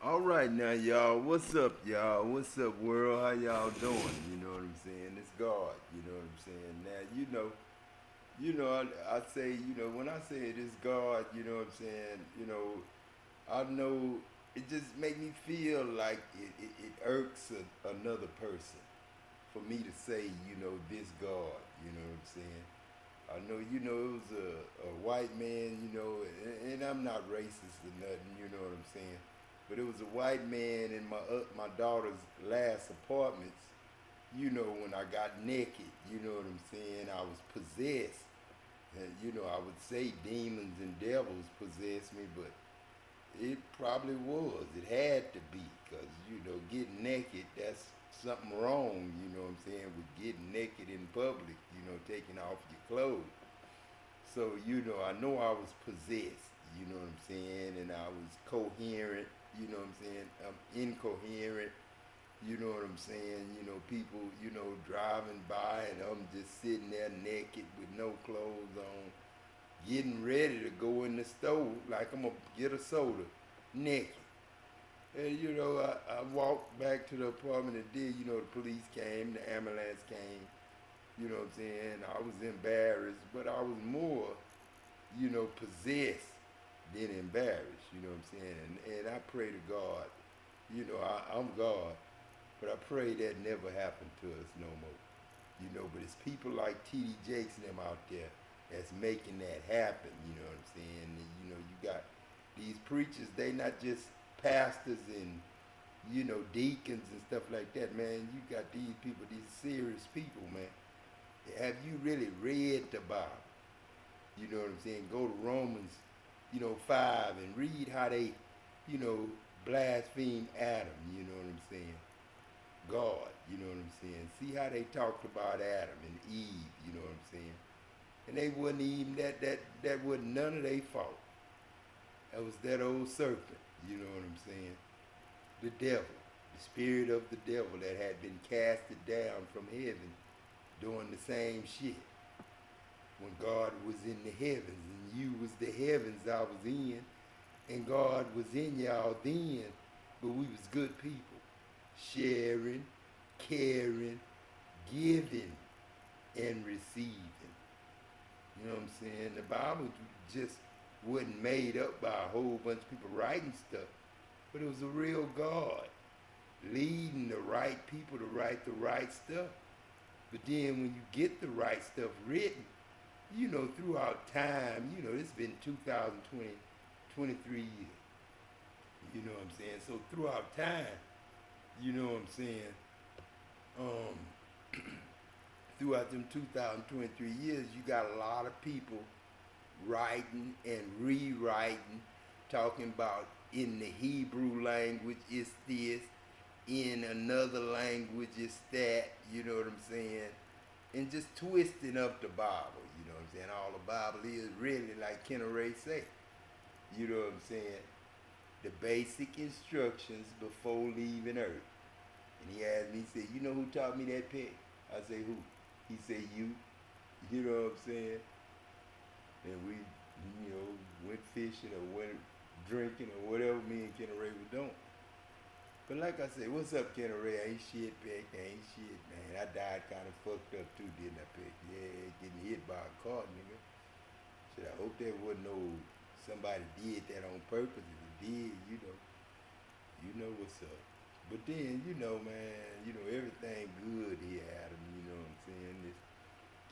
All right now, y'all. What's up, y'all? What's up, world? How y'all doing? You know what I'm saying? It's God. You know what I'm saying? Now, I say, when I say it is God, you know what I'm saying? I know it just make me feel like it irks another person for me to say, this God. You know what I'm saying? I know, it was a white man, and I'm not racist or nothing, you know what I'm saying? But it was a white man in my daughter's last apartments, when I got naked, you know what I'm saying? I was possessed. And, I would say demons and devils possessed me, but it probably was. It had to be, because, getting naked, that's something wrong, you know what I'm saying, with getting naked in public, taking off your clothes. So, I know I was possessed, you know what I'm saying, and I was coherent, you know what I'm saying, I'm incoherent, you know what I'm saying, people, driving by and I'm just sitting there naked with no clothes on, getting ready to go in the store like I'm gonna get a soda, naked. And I walked back to the apartment and did, the police came, the ambulance came, you know what I'm saying? I was embarrassed, but I was more, possessed than embarrassed, you know what I'm saying? And I pray to God, I'm God, but I pray that never happened to us no more. But it's people like T.D. Jakes and them out there that's making that happen, you know what I'm saying? And, you got these preachers, they not just pastors and, deacons and stuff like that, man. You got these people, these serious people, man. Have you really read the Bible? You know what I'm saying? Go to Romans, 5 and read how they, you know, blaspheme Adam, you know what I'm saying? God, you know what I'm saying? See how they talked about Adam and Eve, you know what I'm saying? And they wasn't even that wasn't none of their fault. That was that old serpent, you know what I'm saying? The devil, the spirit of the devil that had been casted down from heaven doing the same shit. When God was in the heavens and you was the heavens I was in, and God was in y'all then, but we was good people, sharing, caring, giving, and receiving. You know what I'm saying? The Bible just wasn't made up by a whole bunch of people writing stuff, but it was a real God leading the right people to write the right stuff. But then when you get the right stuff written, throughout time, it's been 2020, 23 years. You know what I'm saying? So throughout time, you know what I'm saying? Um, throughout them 2023 years, you got a lot of people writing and rewriting, talking about in the Hebrew language it's this, in another language it's that, you know what I'm saying? And just twisting up the Bible, you know what I'm saying? All the Bible is really, like Kenna Ray say, you know what I'm saying? The basic instructions before leaving Earth. And he asked me, he said, you know who taught me that, Pet? I say, who? He said, you know what I'm saying? And we, went fishing or went drinking or whatever me and Kenna Ray were doing. But like I said, what's up, Kenna Ray? Ain't shit, Peck. Ain't shit, man. I died kind of fucked up too, didn't I, Peck? Yeah, getting hit by a car, nigga. Shit, I hope there wasn't no somebody did that on purpose. If it did, you know what's up. But then, man, everything good here, Adam. You know what I'm saying? This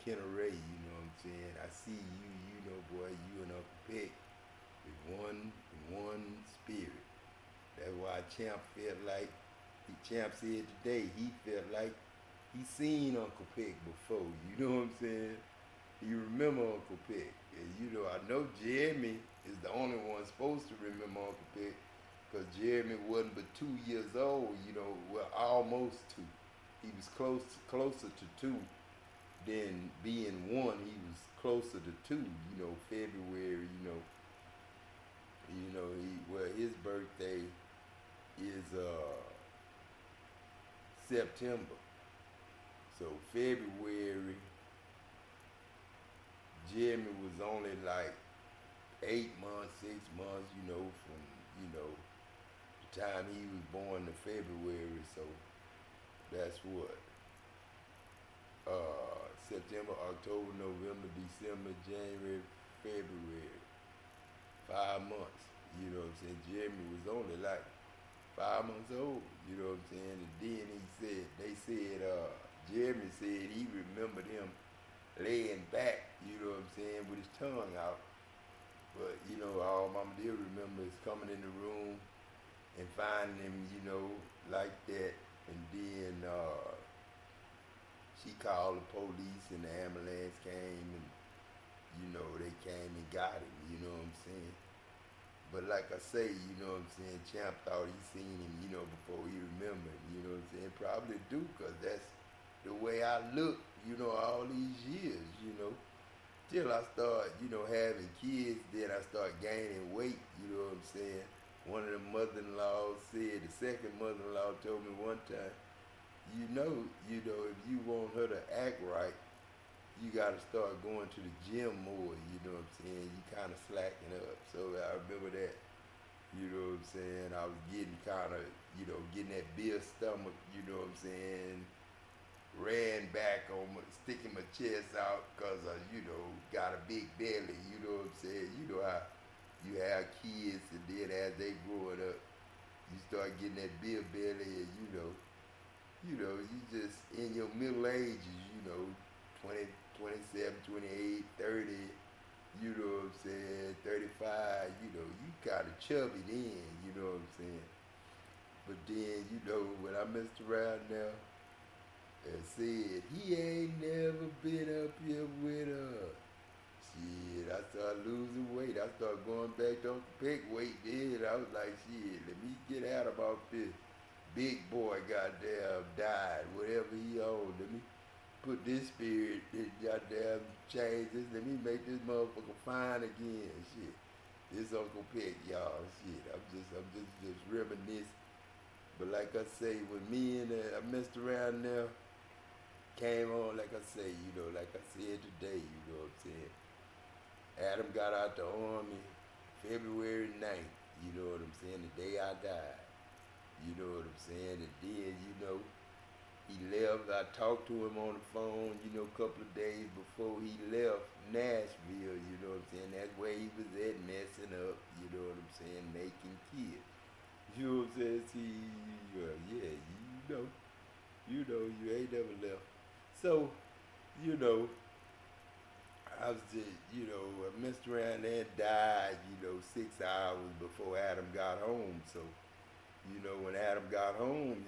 Kenna Ray, you know what I'm saying? I see you, boy, you and Uncle Peck with one spirit. That's why Champ felt like, Champ said today, he felt like he seen Uncle Peck before. You know what I'm saying? He remember Uncle Peck. And I know Jeremy is the only one supposed to remember Uncle Peck because Jeremy wasn't but 2 years old, well, almost two. He was closer to two than being one. He was closer to two, February, his birthday is September. So February, Jimmy was only like 8 months, 6 months, from, the time he was born in February, so that's what September, October, November, December, January, February, 5 months. You know what I'm saying? Jeremy was only like 5 months old. You know what I'm saying? And then they said, Jeremy said he remembered him laying back. You know what I'm saying, with his tongue out. But you know, all Mama did remember is coming in the room and finding him, you know, like that. And then she called the police and the ambulance came and you know they came and got him. You know what I'm saying? But like I say, you know what I'm saying, Champ thought he seen him, you know, before he remembered. You know what I'm saying? Probably do, cause that's the way I look, you know, all these years, you know. Till I start, you know, having kids, then I start gaining weight, you know what I'm saying? One of the mother-in-laws said, the second mother-in-law told me one time, if you want her to act right, you gotta start going to the gym more, you know what I'm saying? You kinda slacking up. So I remember that, you know what I'm saying? I was getting kinda, getting that beer stomach, you know what I'm saying? Ran back on sticking my chest out because got a big belly, you know what I'm saying? You know how you have kids and then as they growing up, you start getting that beer belly and you just in your middle ages, 20, 27, 28, 30, you know what I'm saying, 35, you kind of chubby then, you know what I'm saying? But then, when I messed around now, and said he ain't never been up here with her. Shit, I started losing weight. I started going back to pick weight then. I was like, shit, let me get out about this. Big boy goddamn died, whatever he owned. Let me put this spirit, this goddamn change this. Let me make this motherfucker fine again. Shit. This Uncle Peck, y'all. Shit. I'm just reminiscing. But like I say, with me and I messed around now, came on, like I say, like I said today, you know what I'm saying? Adam got out the army February 9th, you know what I'm saying, the day I died. You know what I'm saying? And then, he left. I talked to him on the phone, a couple of days before he left Nashville, you know what I'm saying? That's where he was at, messing up, you know what I'm saying, making kids. You know what I'm saying? See, yeah, you ain't never left. So, you know, I was just, I messed around there and died, 6 hours before Adam got home. So, when Adam got home,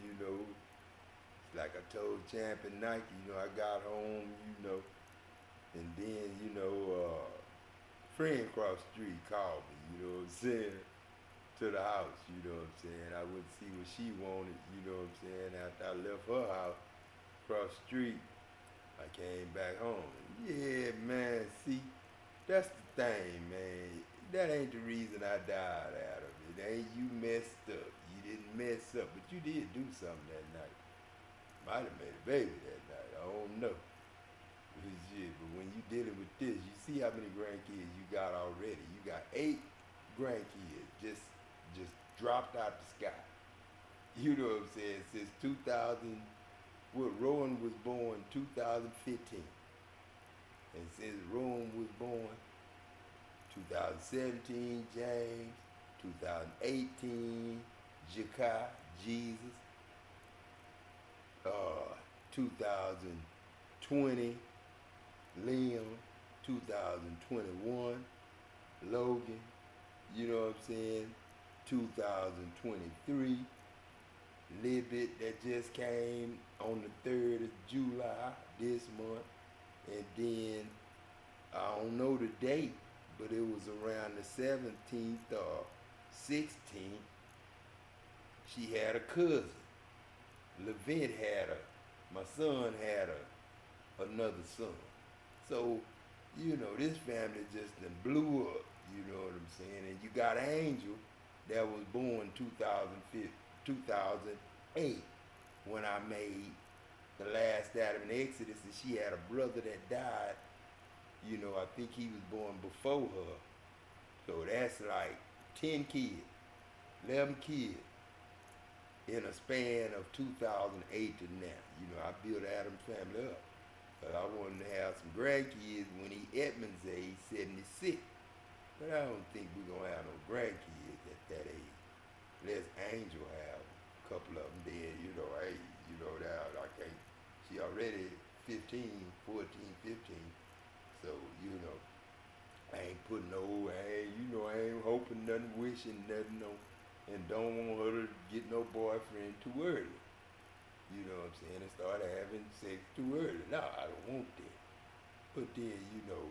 like I told Champ and Nike, I got home, and then, friend across the street called me, you know what I'm saying, to the house, you know what I'm saying. I went to see what she wanted, you know what I'm saying. After I left her house across the street, I came back home. Yeah, man, see, that's the thing, man. That ain't the reason I died, Adam. It ain't you messed up. You didn't mess up, but you did do something that night. Might have made a baby that night. I don't know. But when you dealing with this, you see how many grandkids you got already. You got 8 grandkids just dropped out the sky. You know what I'm saying? Since 2000, Rowan was born 2015. And since Rowan was born, 2017, James, 2018, Jakai, Jesus, 2020, Liam, 2021, Logan, you know what I'm saying, 2023, Libet that just came on the 3rd of July this month, and then I don't know the date, but it was around the 17th or 16th. She had a cousin. Levent had her. My son had another son. So, this family just done blew up, you know what I'm saying? And you got Angel that was born 2008 when I made the last Adam and Exodus, and she had a brother that died. I think he was born before her. So that's like 10 kids, 11 kids. in a span of 2008 to now. You know, I built Adam's family up. But I wanted to have some grandkids when he Edmonds age, 76. But I don't think we're going to have no grandkids at that age. Let's Angel have a couple of them then, you know, hey, you know, that I can't, she already 15, 14, 15. So, you know, I ain't putting no, I ain't, you know, I ain't hoping nothing, wishing nothing, no, and don't want her to get no boyfriend too early. You know what I'm saying? And started having sex too early. No, I don't want that. But then, you know,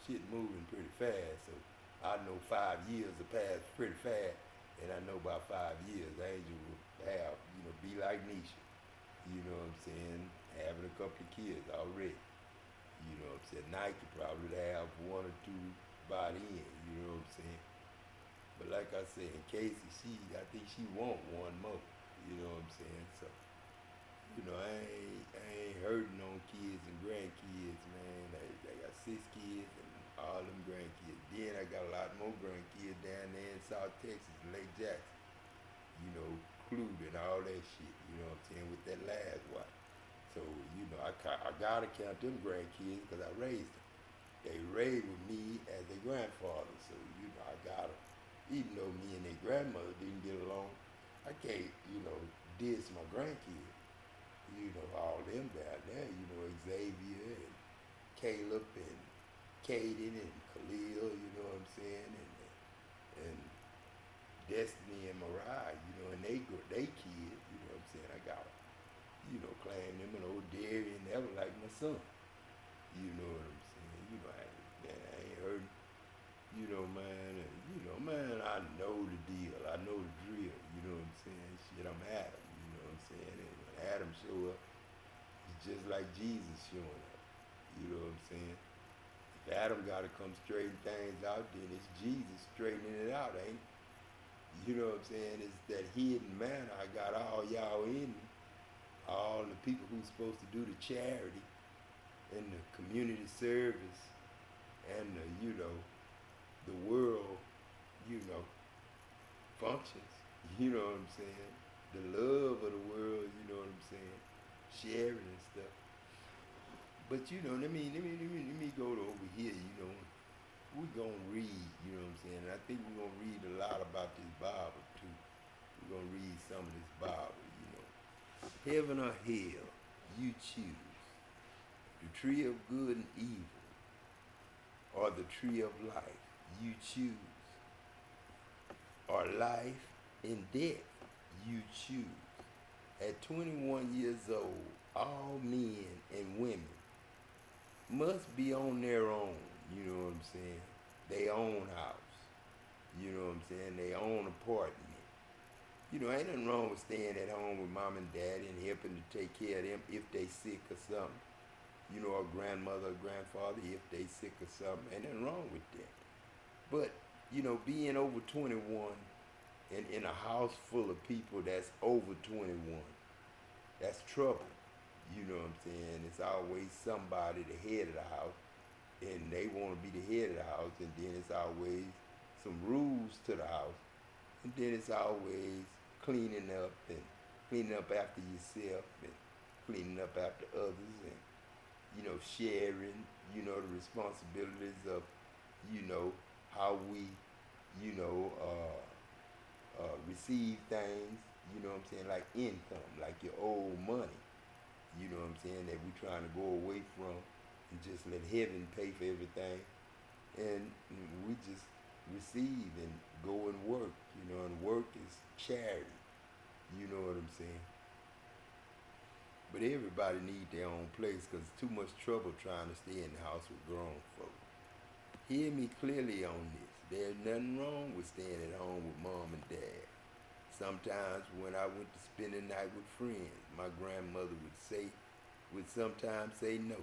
shit moving pretty fast. So I know 5 years will pass pretty fast, and I know about 5 years, Angel will have, you know, be like Nisha. You know what I'm saying? Having a couple of kids already. You know what I'm saying? Nike probably have one or two by the end. You know what I'm saying? But like I said, in Casey, I think she want one more. You know what I'm saying? So, you know, I ain't hurting on kids and grandkids, man. I got 6 kids and all them grandkids. Then I got a lot more grandkids down there in South Texas, Lake Jackson. You know, Clued and all that shit. You know what I'm saying? With that last wife. So, you know, I gotta count them grandkids because I raised them. They raised with me as their grandfather. So, you know, I gotta, even though me and their grandmother didn't get along, I can't, you know, diss my grandkids. You know, all them down there, you know, Xavier and Caleb and Caden and Khalil, you know what I'm saying, and Destiny and Mariah, you know, and they kids, you know what I'm saying. I gotta, you know, claim them and old Darian, that was like my son. You know what I'm saying? You know, I ain't heard, you know, man, and you know, man, I know the deal, I know the drill, you know what I'm saying? Shit, I'm Adam, you know what I'm saying? And when Adam show up, it's just like Jesus showing up. You know what I'm saying? If Adam gotta come straighten things out, then it's Jesus straightening it out, ain't it? You know what I'm saying? It's that hidden manna I got all y'all in me. All the people who's supposed to do the charity and the community service and the, you know, the world, you know, functions. You know what I'm saying? The love of the world, you know what I'm saying? Sharing and stuff. But you know, let me go to over here, you know. We're gonna read, you know what I'm saying? And I think we're gonna read a lot about this Bible too. We're gonna read some of this Bible, you know. Heaven or hell, you choose. The tree of good and evil, or the tree of life, you choose. Or life and death, you choose. At 21 years old, all men and women must be on their own, you know what I'm saying? They own house, you know what I'm saying? They own apartment. You know, ain't nothing wrong with staying at home with mom and dad and helping to take care of them if they sick or something. You know, a grandmother or grandfather if they sick or something. Ain't nothing wrong with that. But, you know, being over 21 and in a house full of people that's over 21, that's trouble. You know what I'm saying? It's always somebody the head of the house, and they want to be the head of the house, and then it's always some rules to the house, and then it's always cleaning up after yourself, and cleaning up after others, and you know, sharing, you know, the responsibilities of, you know, how we, you know, receive things, you know what I'm saying, like income, like your old money, you know what I'm saying, that we trying to go away from and just let heaven pay for everything. And we just receive and go and work, you know, and work is charity, you know what I'm saying. But everybody need their own place because it's too much trouble trying to stay in the house with grown folk. Hear me clearly on this. There's nothing wrong with staying at home with mom and dad. Sometimes when I went to spend the night with friends, my grandmother would sometimes say no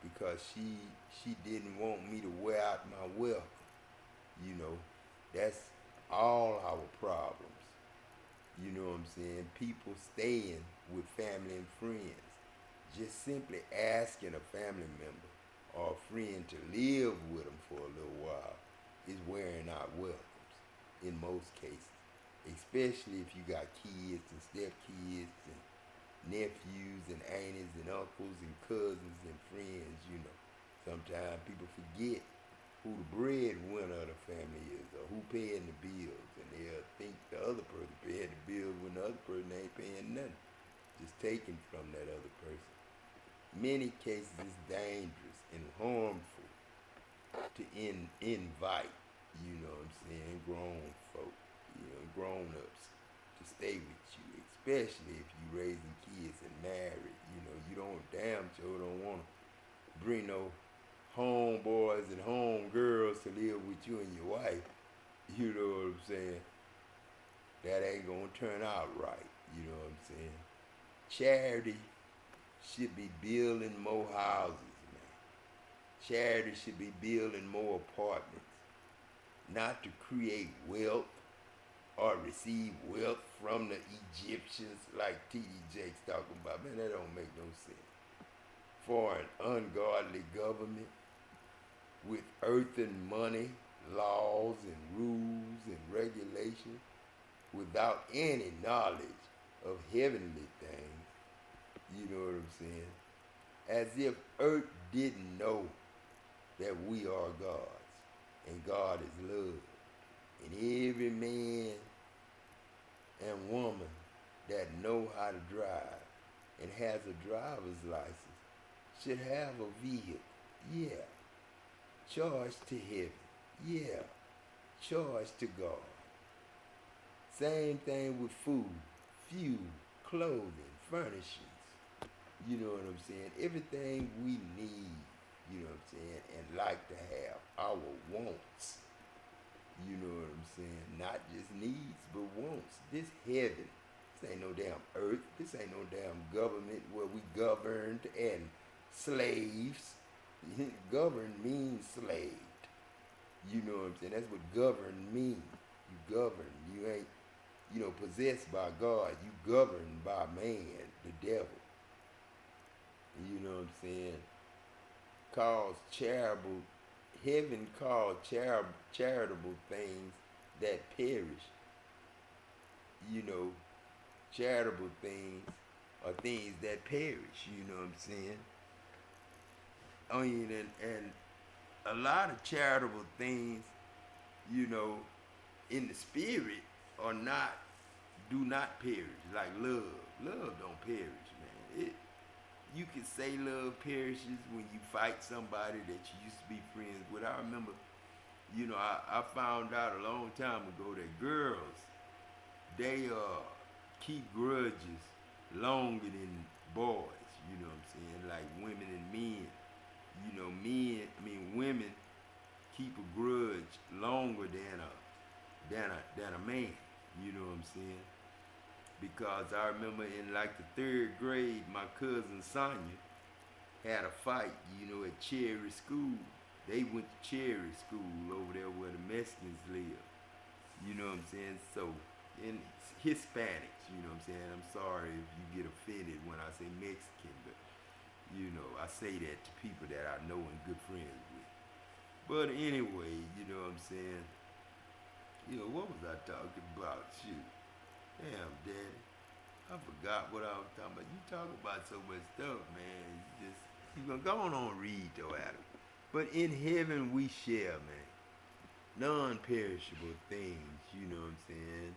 because she didn't want me to wear out my welcome. You know, that's all our problems. You know what I'm saying? People staying with family and friends. Just simply asking a family member or a friend to live with them for a little while is wearing out welcomes in most cases, especially if you got kids and stepkids and nephews and aunties and uncles and cousins and friends, you know. Sometimes people forget who the breadwinner of the family is or who paying the bills, and they'll think the other person paying the bills when the other person ain't paying nothing, just taking from that other person. Many cases it's dangerous and harmful to invite, you know what I'm saying, grown folk, you know, grown ups to stay with you, especially if you raising kids and married. You know, you don't damn sure don't want to bring no homeboys and homegirls to live with you and your wife. You know what I'm saying? That ain't gonna turn out right. You know what I'm saying? Charity should be building more houses, man. Charity should be building more apartments, not to create wealth or receive wealth from the Egyptians like T.D. Jakes talking about. Man, that don't make no sense. For an ungodly government with earthen money, laws and rules and regulations without any knowledge of heavenly things, you know what I'm saying? As if earth didn't know that we are gods and God is love. And every man and woman that know how to drive and has a driver's license should have a vehicle. Yeah. Charge to heaven. Yeah. Charge to God. Same thing with food, fuel, clothing, furnishings. You know what I'm saying? Everything we need, you know what I'm saying, and like to have, our wants. You know what I'm saying? Not just needs, but wants. This heaven. This ain't no damn earth. This ain't no damn government where we governed and slaves. Govern means slaved. You know what I'm saying? That's what govern means. You govern. You ain't, you know, possessed by God. You governed by man, the devil. You know what I'm saying? Calls charitable, heaven called charitable things that perish. You know, charitable things are things that perish. You know what I'm saying? I mean, and a lot of charitable things, you know, in the spirit are not, do not perish. Like love. Love don't perish, man. You can say love perishes when you fight somebody that you used to be friends with. I remember, you know, I found out a long time ago that girls, they keep grudges longer than boys, you know what I'm saying? Like women and men. You know, women keep a grudge longer than a man, you know what I'm saying? Because I remember in like the 3rd grade, my cousin Sonia had a fight, you know, at Cherry School. They went to Cherry School over there where the Mexicans live. You know what I'm saying? So, in Hispanics, you know what I'm saying? I'm sorry if you get offended when I say Mexican, but, you know, I say that to people that I know and good friends with. But anyway, you know what I'm saying? You know, what was I talking about? Shoot. Damn, Daddy. I forgot what I was talking about. You talk about so much stuff, man. You gonna go on read though, Adam. But in heaven we share, man. Non-perishable things, you know what I'm saying?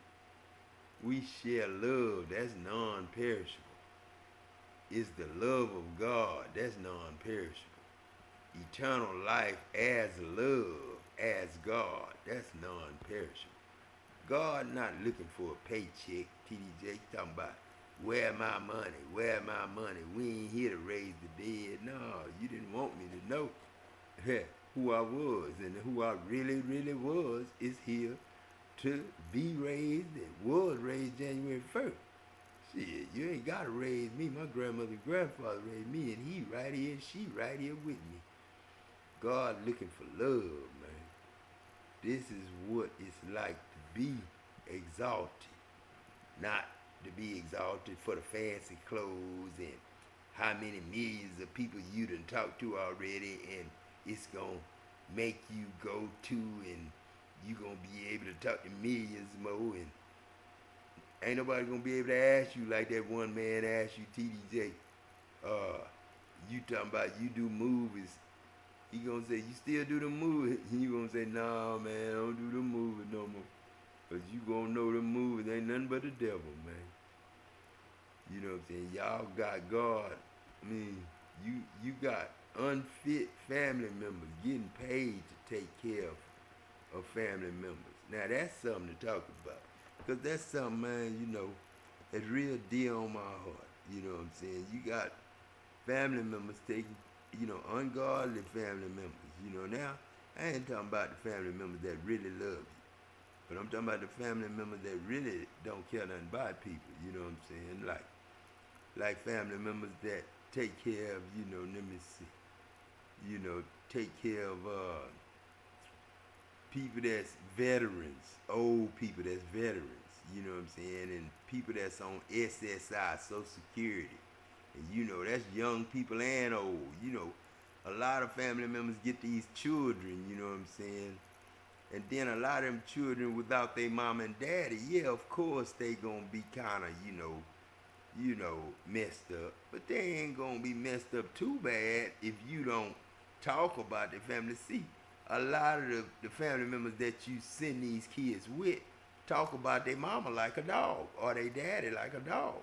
We share love, that's non-perishable. It's the love of God, that's non-perishable. Eternal life as love, as God, that's non-perishable. God not looking for a paycheck, TDJ. Talking about, where my money? Where my money? We ain't here to raise the dead. No, you didn't want me to know who I was. And who I really, really was is here to be raised and was raised January 1st. Shit, you ain't got to raise me. My grandmother and grandfather raised me, and he right here and she right here with me. God looking for love, man. This is what it's like to be exalted, not to be exalted for the fancy clothes and how many millions of people you done talked to already, and it's gonna make you go to, and you gonna be able to talk to millions more, and Ain't nobody gonna be able to ask you like that one man asked you, TDJ. You talking about you do movies. He gonna say, you still do the movie? You gonna say, nah, man, I don't do the movie no more. Cause you gonna know the movies ain't nothing but the devil, man. You know what I'm saying? Y'all got God. I mean, you got unfit family members getting paid to take care of family members. Now that's something to talk about. Cause that's something, man, that's real dear on my heart. You know what I'm saying? You got family members taking, ungodly family members. Now I ain't talking about the family members that really love you. But I'm talking about the family members that really don't care nothing about people, you know what I'm saying? Like family members that take care of, let me see, take care of people that's veterans, old people that's veterans, you know what I'm saying? And people that's on SSI, Social Security. And that's young people and old. A lot of family members get these children, you know what I'm saying? And then a lot of them children without their mom and daddy, yeah, of course they gonna be kind of, messed up. But they ain't gonna be messed up too bad if you don't talk about their family. See, a lot of the family members that you send these kids with talk about their mama like a dog or their daddy like a dog.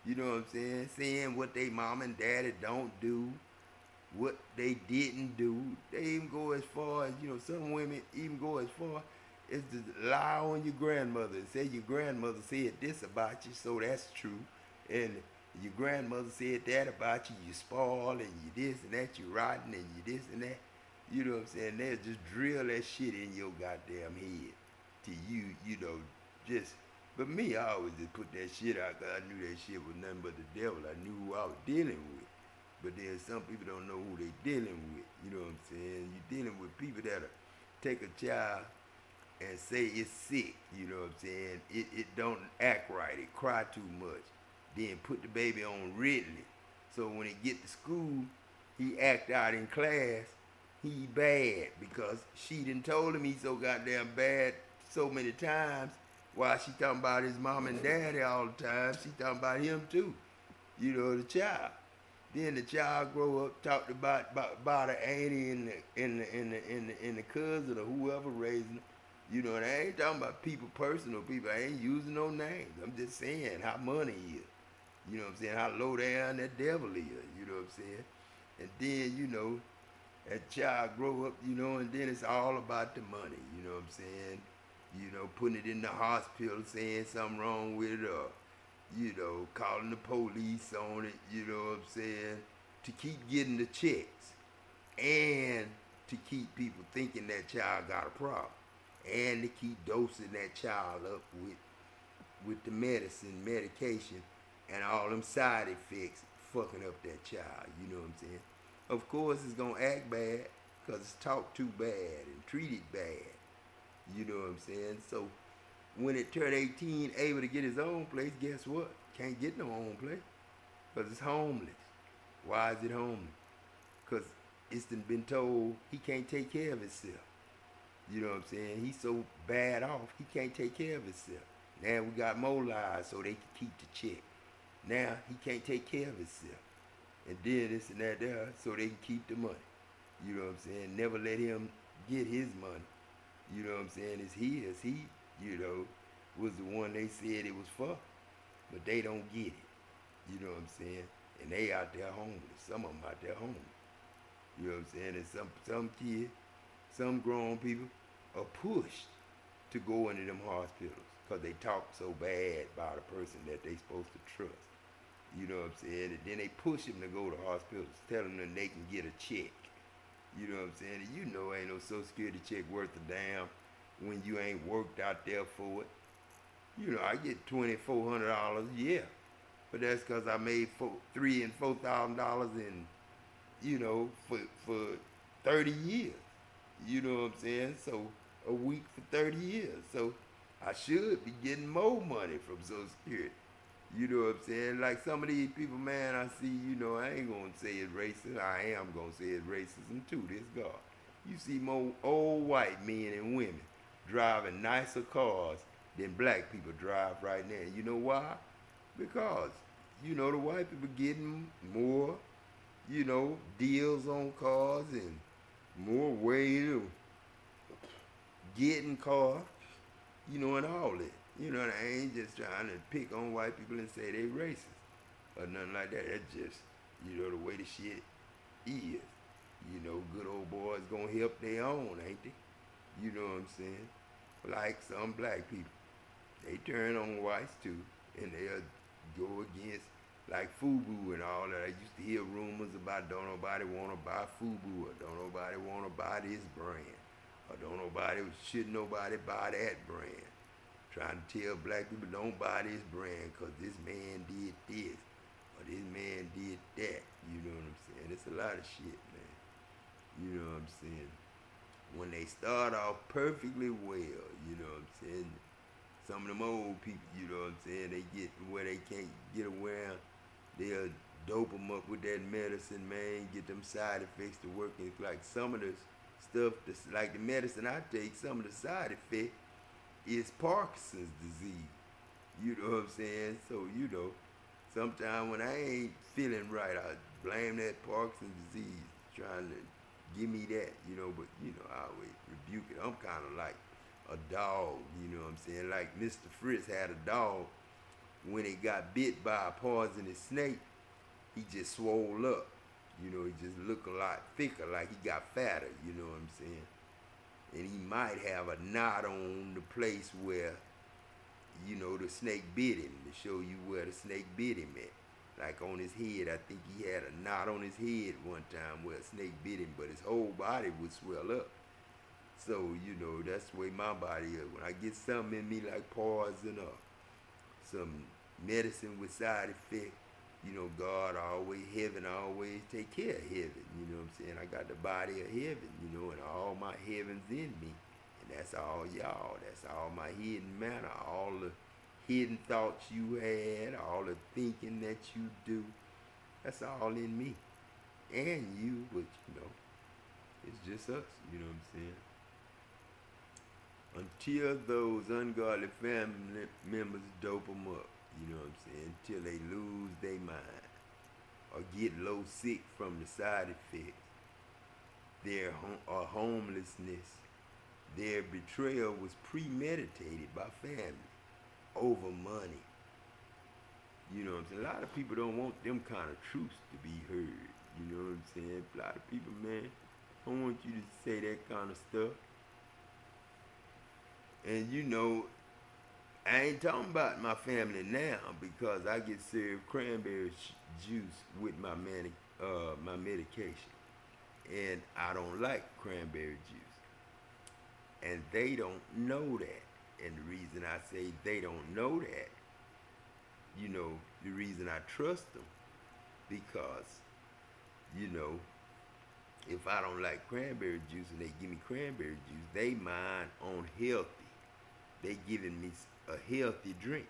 You know what I'm saying? Saying what they mom and daddy don't do, what they didn't do. They even go as far as, some women even go as far as to lie on your grandmother and say your grandmother said this about you, so that's true. And your grandmother said that about you, you spoiled, and you this and that, you rotten, and you this and that. You know what I'm saying? They'll just drill that shit in your goddamn head to you, just. But me, I always just put that shit out because I knew that shit was nothing but the devil. I knew who I was dealing with. But then some people don't know who they dealing with. You know what I'm saying? You're dealing with people that'll take a child and say it's sick. You know what I'm saying? It don't act right. It cry too much. Then put the baby on Ridley. So when it get to school, he act out in class. He bad because she done told him he's so goddamn bad so many times. While she talking about his mom and daddy all the time, she talking about him too. The child. Then the child grow up, talked about the auntie and the cousin or whoever raising them. And I ain't talking about people, personal people. I ain't using no names. I'm just saying how money is. You know what I'm saying? How low down that devil is. You know what I'm saying? And then, that child grow up, and then it's all about the money. You know what I'm saying? Putting it in the hospital, saying something wrong with it, or, calling the police on it, you know what I'm saying, to keep getting the checks, and to keep people thinking that child got a problem, and to keep dosing that child up with the medication, and all them side effects fucking up that child, you know what I'm saying. Of course, it's going to act bad, because it's talked too bad and treated bad. You know what I'm saying? So when it turned 18, able to get his own place, guess what? Can't get no own place. Because it's homeless. Why is it homeless? Because it's been told he can't take care of himself. You know what I'm saying? He's so bad off, he can't take care of himself. Now we got more lies so they can keep the check. Now he can't take care of himself. And then this and that there so they can keep the money. You know what I'm saying? Never let him get his money. You know what I'm saying? It's his. He, was the one they said it was for. But they don't get it. You know what I'm saying? And they out there homeless. Some of them out there homeless. You know what I'm saying? And some kids, some grown people are pushed to go into them hospitals because they talk so bad about a person that they supposed to trust. You know what I'm saying? And then they push them to go to hospitals, telling them they can get a check. You know what I'm saying? And ain't no Social Security check worth a damn when you ain't worked out there for it. I get $2,400 a year, but that's because I made $3,000 and $4,000 in, for 30 years. You know what I'm saying? So a week for 30 years. So I should be getting more money from Social Security. You know what I'm saying? Like some of these people, man, I see, I ain't going to say it's racist. I am going to say it's racism too, this God. You see more old white men and women driving nicer cars than black people drive right now. You know why? Because, the white people getting more, deals on cars and more way to getting cars, and all that. And I ain't just trying to pick on white people and say they racist or nothing like that. That's just, the way the shit is. Good old boys gonna help their own, ain't they? You know what I'm saying? Like some black people. They turn on whites too, and they'll go against like FUBU and all that. I used to hear rumors about don't nobody want to buy FUBU or don't nobody want to buy this brand or should nobody buy that brand. Trying to tell black people don't buy this brand because this man did this or this man did that. You know what I'm saying? It's a lot of shit, man. You know what I'm saying? When they start off perfectly well, you know what I'm saying? Some of them old people, you know what I'm saying, they get where they can't get around, they'll dope them up with that medicine, man, get them side effects to work. And it's like some of the stuff, like the medicine I take, some of the side effect is Parkinson's disease. You know what I'm saying? So, sometimes when I ain't feeling right, I blame that Parkinson's disease, trying to give me that, but, I always rebuke it. I'm kind of like a dog, you know what I'm saying? Like Mr. Fritz had a dog. When it got bit by a poisonous snake, he just swole up. He just looked a lot thicker, like he got fatter, you know what I'm saying? And he might have a knot on the place where, the snake bit him, to show you where the snake bit him at. Like on his head, I think he had a knot on his head one time where a snake bit him, but his whole body would swell up. So, that's the way my body is. When I get something in me like poison or some medicine with side effect, God always, heaven always take care of heaven. You know what I'm saying? I got the body of heaven, and all my heaven's in me. And that's all y'all. That's all my hidden manner, all the hidden thoughts you had, all the thinking that you do. That's all in me. And you, but, it's just us, you know what I'm saying? Until those ungodly family members dope them up, you know what I'm saying, until they lose their mind or get low sick from the side effects, their homelessness, their betrayal was premeditated by family over money. You know what I'm saying? A lot of people don't want them kind of truths to be heard. You know what I'm saying? A lot of people, man, don't want you to say that kind of stuff. And I ain't talking about my family now because I get served cranberry juice with my medication, and I don't like cranberry juice, and they don't know that. And the reason I say they don't know that, the reason I trust them, because if I don't like cranberry juice and they give me cranberry juice, they mind on healthy. They giving me a healthy drink.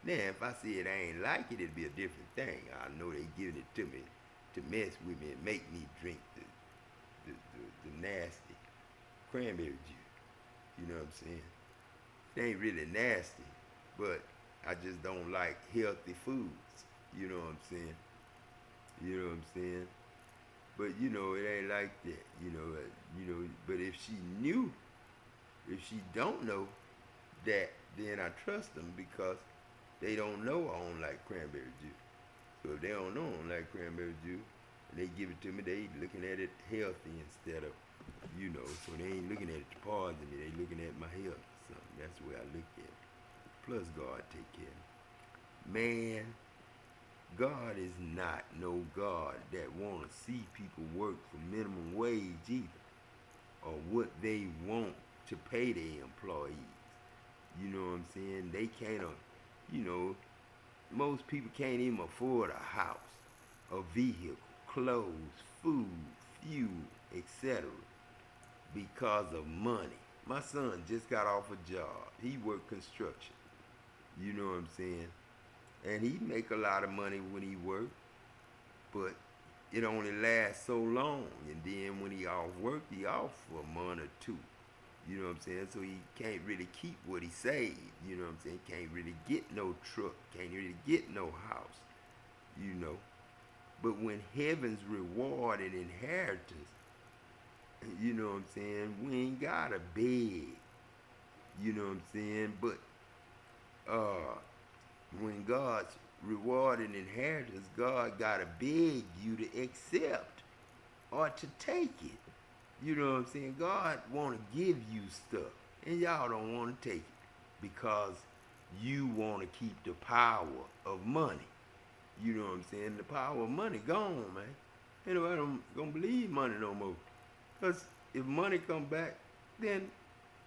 Now, if I said I ain't like it, it'd be a different thing. I know they giving it to me to mess with me and make me drink the nasty cranberry juice. You know what I'm saying? It ain't really nasty, but I just don't like healthy foods. You know what I'm saying? You know what I'm saying? But it ain't like that. But if she don't know that, then I trust them because they don't know I don't like cranberry juice. So if they don't know I don't like cranberry juice and they give it to me, they looking at it healthy instead of, so they ain't looking at it to poison me, they looking at my health or something. That's the way I look at it. Plus God take care of me. Man, God is not no God that want to see people work for minimum wage either, or what they want to pay their employees. You know what I'm saying? They can't, most people can't even afford a house, a vehicle, clothes, food, fuel, etc. because of money. My son just got off a job. He worked construction. You know what I'm saying? And he make a lot of money when he work, but it only lasts so long. And then when he off work, he off for a month or two. You know what I'm saying? So he can't really keep what he saved. You know what I'm saying? Can't really get no truck. Can't really get no house. You know. But when heaven's reward and inheritance, you know what I'm saying? We ain't gotta beg. You know what I'm saying? But uh, when God's reward and inheritance, God gotta beg you to accept or to take it. You know what I'm saying? God wanna give you stuff, and y'all don't wanna take it because you wanna keep the power of money. You know what I'm saying? The power of money gone, man. Ain't nobody gonna believe money no more. Cause if money come back, then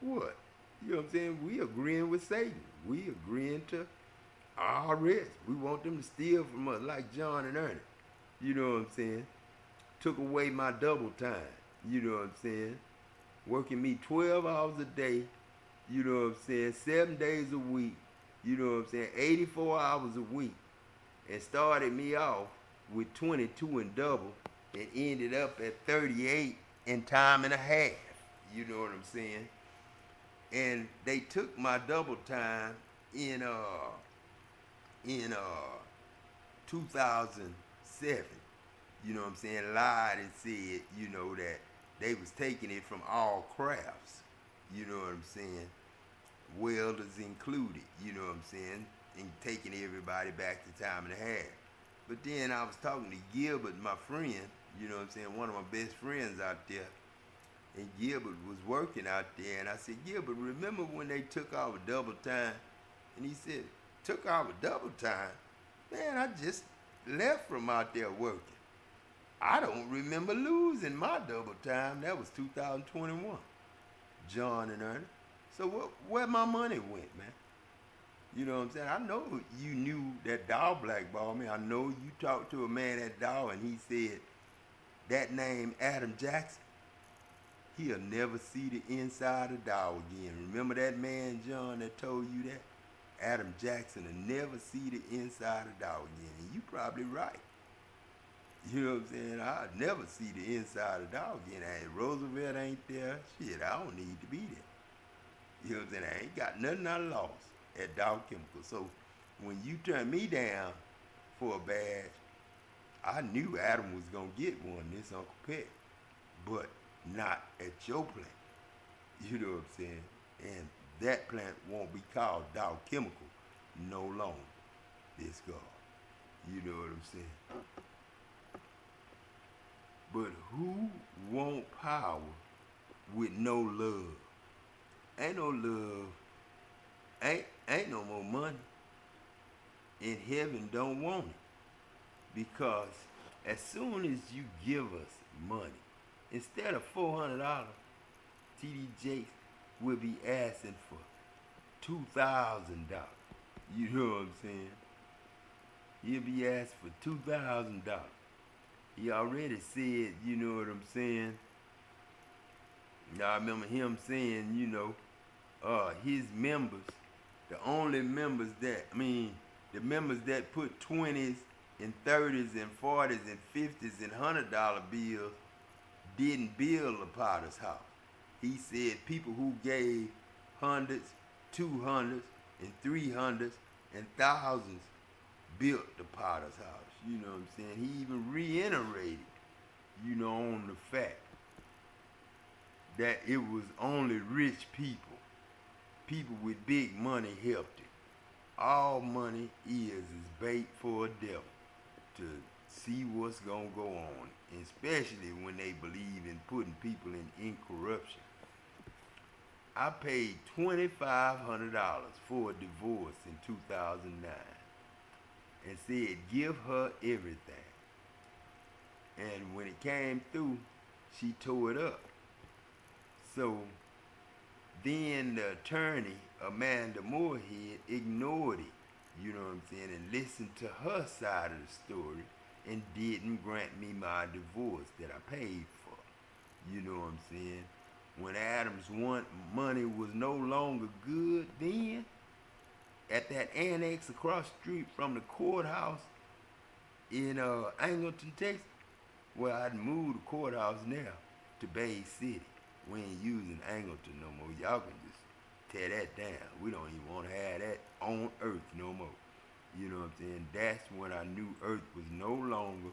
what? You know what I'm saying? We agreeing with Satan. We agreeing to our rest. We want them to steal from us like John and Ernest. You know what I'm saying? Took away my double time. You know what I'm saying? Working me 12 hours a day. You know what I'm saying? 7 days a week. You know what I'm saying? 84 hours a week. And started me off with 22 and double and ended up at 38 in time and a half. You know what I'm saying? And they took my double time in 2007. You know what I'm saying? Lied and said, you know, that they was taking it from all crafts. You know what I'm saying? Welders included, you know what I'm saying? And taking everybody back to time and a half. But then I was talking to Gilbert, my friend, you know what I'm saying, one of my best friends out there. And Gilbert was working out there, and I said, Gilbert, remember when they took our double time? And he said, took our double time? Man, I just left from out there working. I don't remember losing my double time. That was 2021, John and Ernest. So where my money went, man? You know what I'm saying? I know you knew that Dow blackballed me. I know you talked to a man at Dow and he said that name Adam Jackson, he'll never see the inside of Dow again. Remember that man, John, that told you that? Adam Jackson will never see the inside of Dow again. And you probably right. You know what I'm saying? I'll never see the inside of Dow again. Hey, Roosevelt ain't there. Shit, I don't need to be there. You know what I'm saying? I ain't got nothing I lost at Dow Chemical. So when you turned me down for a badge, I knew Adam was gonna get one, this Uncle Pet, but not at your plant. You know what I'm saying? And that plant won't be called Dow Chemical no longer. It's God. You know what I'm saying? But who want power with no love? Ain't no love. Ain't no more money. And heaven don't want it. Because as soon as you give us money, instead of $400, TD Jakes will be asking for $2,000. You know what I'm saying? He'll be asking for $2,000. He already said, you know what I'm saying? Now I remember him saying, you know, his members, the only members that, the members that put 20s and 30s and 40s and 50s and $100 bills didn't build a Potter's house. He said people who gave hundreds, 200s, and 300s and thousands built the Potter's house. You know what I'm saying? He even reiterated, you know, on the fact that it was only rich people, people with big money helped it. All money is bait for a devil to see what's gonna go on, especially when they believe in putting people in incorruption. I paid $2,500 for a divorce in 2009 and said give her everything. And when it came through, she tore it up. So then the attorney, Amanda Moorhead, ignored it, you know what I'm saying, and listened to her side of the story and didn't grant me my divorce that I paid for. You know what I'm saying? When Adams' money was no longer good then, at that annex across the street from the courthouse in Angleton, Texas, well, I'd moved the courthouse now to Bay City. We ain't using Angleton no more. Y'all can just tear that down. We don't even want to have that on earth no more. You know what I'm saying? That's when I knew earth was no longer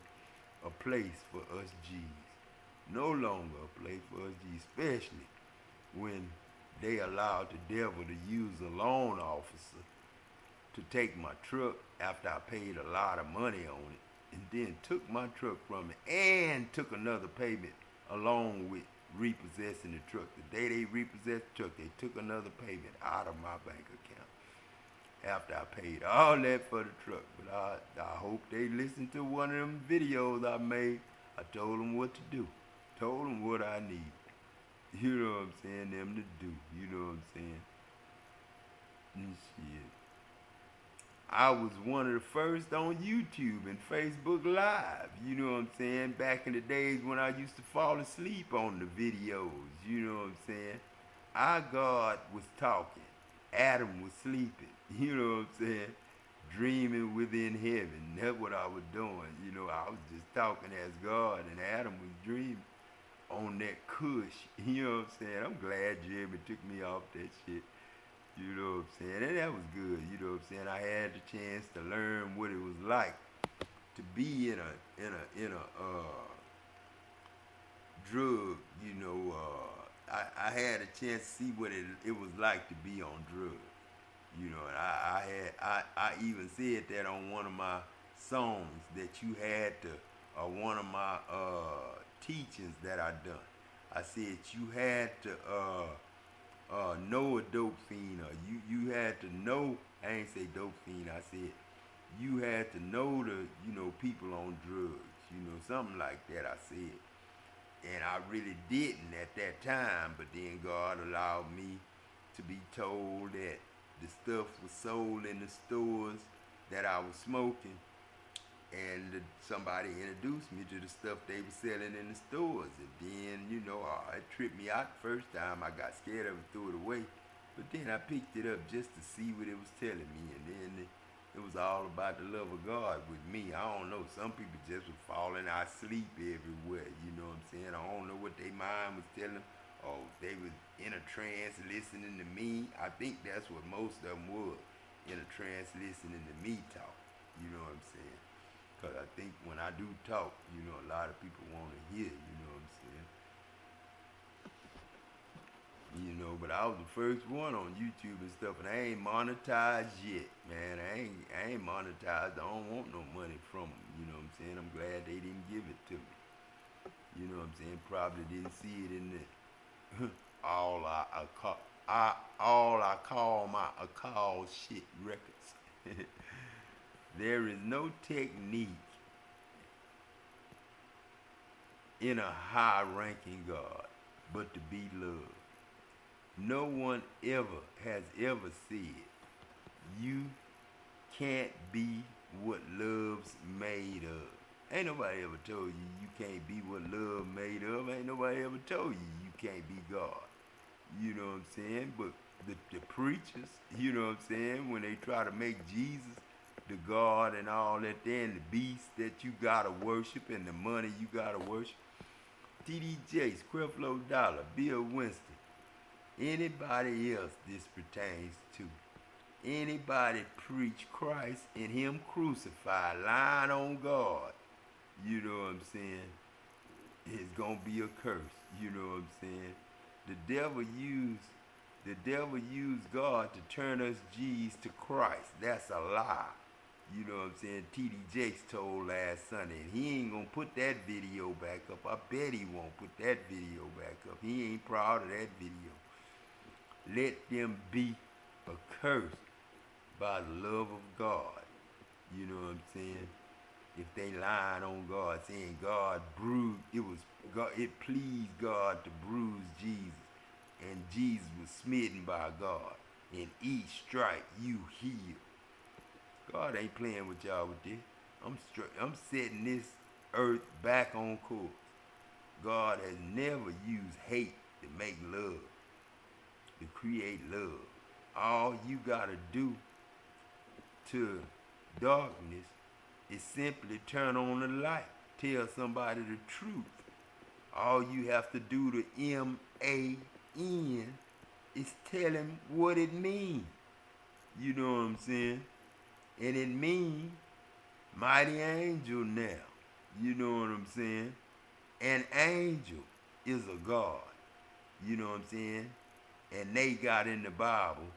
a place for us G's. No longer a place for us G's, especially when they allowed the devil to use a loan officer to take my truck after I paid a lot of money on it, and then took my truck from me and took another payment along with repossessing the truck. The day they repossessed the truck, they took another payment out of my bank account after I paid all that for the truck. But I hope they listened to one of them videos I made. I told them what to do. Told them what I need. You know what I'm saying? Them to do. You know what I'm saying? And shit. I was one of the first on YouTube and Facebook Live. You know what I'm saying? Back in the days when I used to fall asleep on the videos. You know what I'm saying? Our God was talking. Adam was sleeping. You know what I'm saying? Dreaming within heaven. That's what I was doing. You know, I was just talking as God, and Adam was dreaming on that cush. You know what I'm saying? I'm glad Jeremy took me off that shit. You know what I'm saying? And that was good. You know what I'm saying? I had the chance to learn what it was like to be in a drug. You know, I had a chance to see what it was like to be on drugs. You know, and I even said that on one of my songs that you had to, one of my teachings that I done. I said you had to know a dope fiend, or you had to know. I ain't say dope fiend. I said you had to know the people on drugs. You know, something like that. I said, and I really didn't at that time. But then God allowed me to be told that the stuff was sold in the stores that I was smoking, and somebody introduced me to the stuff they were selling in the stores. And then, it tripped me out the first time. I got scared of it, threw it away. But then I picked it up just to see what it was telling me. And then it was all about the love of God with me. I don't know. Some people just were falling asleep everywhere. You know what I'm saying? I don't know what their mind was telling them. Oh, they was in a trance listening to me. I think that's what most of them was. In a trance listening to me talk. You know what I'm saying? Because I think when I do talk, a lot of people want to hear, you know what I'm saying? But I was the first one on YouTube and stuff, and I ain't monetized yet, man. I ain't monetized. I don't want no money from them, you know what I'm saying? I'm glad they didn't give it to me. You know what I'm saying? Probably didn't see it in the all I call my call shit records. There is no technique in a high-ranking God but to be loved. No one has ever said you can't be what love's made of. Ain't nobody ever told you you can't be what love made of. Ain't nobody ever told you you can't be God. You know what I'm saying? But the preachers, you know what I'm saying, when they try to make Jesus the God and all that there, and the beast that you gotta worship and the money you gotta worship. T.D. Jakes, Creflo Dollar, Bill Winston, anybody else this pertains to. Anybody preach Christ and him crucified, lying on God, you know what I'm saying, it's gonna be a curse. You know what I'm saying? The devil used God to turn us G's to Christ. That's a lie. You know what I'm saying? T.D. Jakes told last Sunday, and he ain't gonna put that video back up. I bet he won't put that video back up. He ain't proud of that video. Let them be accursed by the love of God. You know what I'm saying? If they lying on God, saying God bruised, it pleased God to bruise Jesus, and Jesus was smitten by God. In each stripe you healed. God ain't playing with y'all with this. I'm setting this earth back on course. God has never used hate to make love, to create love. All you gotta do to darkness is simply turn on the light. Tell somebody the truth. All you have to do to M-A-N is tell him what it means. You know what I'm saying? And it means mighty angel now. You know what I'm saying? An angel is a God. You know what I'm saying? And they got in the Bible,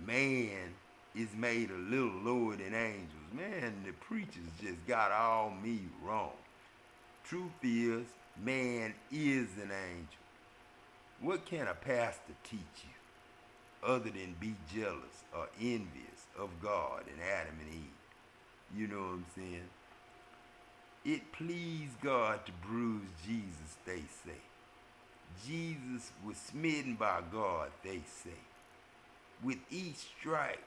man is made a little lower than angels. Man, the preachers just got all me wrong. Truth is, man is an angel. What can a pastor teach you other than be jealous or envious of God and Adam and Eve? You know what I'm saying? It pleased God to bruise Jesus, they say. Jesus was smitten by God, they say. With each strike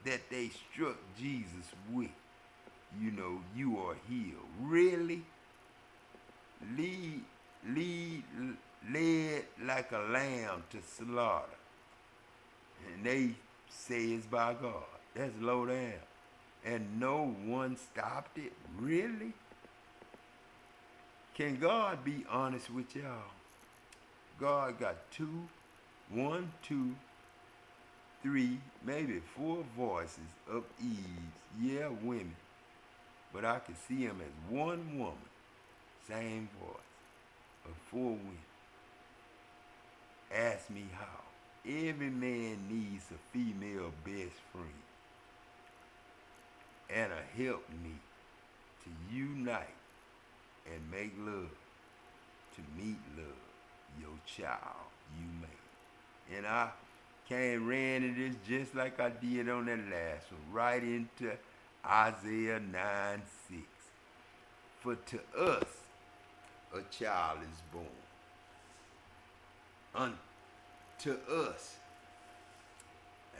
that they struck Jesus with, you are healed. Really? Led like a lamb to slaughter. And they say it's by God. That's low down. And no one stopped it? Really? Can God be honest with y'all? God got one, two, three, maybe four voices of Eve's. Yeah, women. But I can see them as one woman. Same voice of four women. Ask me how. Every man needs a female best friend and a helpmeet to unite and make love, to meet love, your child you made. And I came ran into this just like I did on that last one, right into Isaiah 9:6. For to us a child is born. Unto us,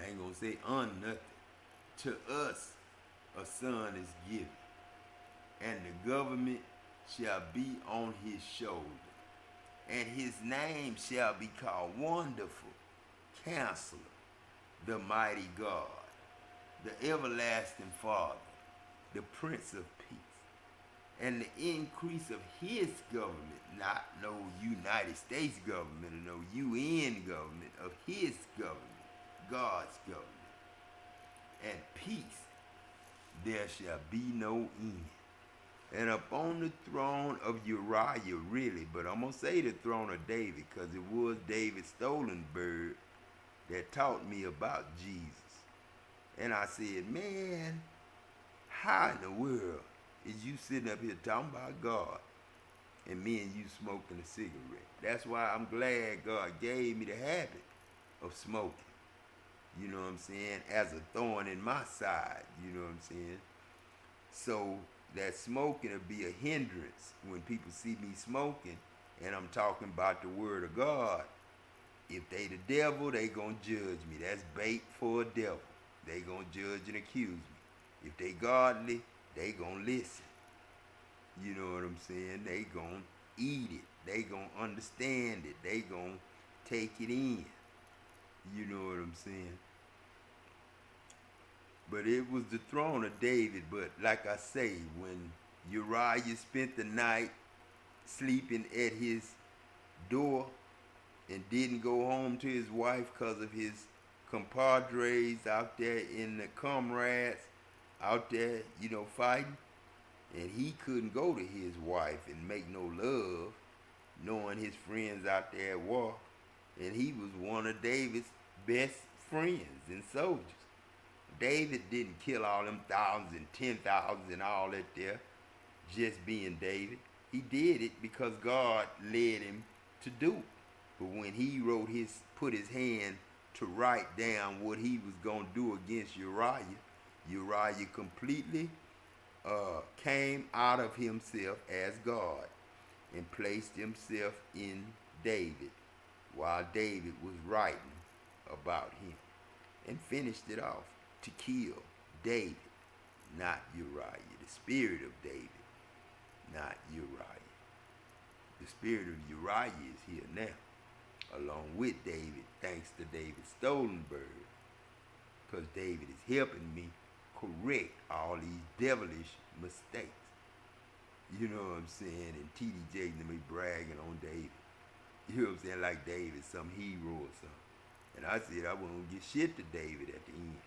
I ain't gonna say nothing. To us a son is given, and the government shall be on his shoulder, and his name shall be called Wonderful, Counselor, the Mighty God, the Everlasting Father, the Prince of Peace. And the increase of his government, not no United States government or no UN government, of his government, God's government, and peace, there shall be no end. And upon the throne of Uriah, really, but I'm going to say the throne of David, because it was David Stolenberg that taught me about Jesus. And I said, man, how in the world is you sitting up here talking about God and me and you smoking a cigarette? That's why I'm glad God gave me the habit of smoking. You know what I'm saying? As a thorn in my side, you know what I'm saying? So that smoking will be a hindrance when people see me smoking and I'm talking about the word of God. If they the devil, they gonna judge me. That's bait for a devil. They gonna judge and accuse me. If they godly, they gonna listen. You know what I'm saying? They gonna eat it. They gonna understand it. They gonna take it in. You know what I'm saying? But it was the throne of David. But like I say, when Uriah spent the night sleeping at his door and didn't go home to his wife because of his compadres out there in the comrades out there, fighting. And he couldn't go to his wife and make no love, knowing his friends out there at war. And he was one of David's best friends and soldiers. David didn't kill all them thousands and 10,000 and all that there, just being David. He did it because God led him to do it. But when he put his hand to write down what he was going to do against Uriah completely came out of himself as God and placed himself in David while David was writing about him and finished it off to kill David, not Uriah. The spirit of David, not Uriah. The spirit of Uriah is here now, along with David, thanks to David Stolenberg, because David is helping me correct all these devilish mistakes. You know what I'm saying? And TD Jakes and me bragging on David. You know what I'm saying? Like David, some hero or something. And I said I wasn't gonna get shit to David at the end.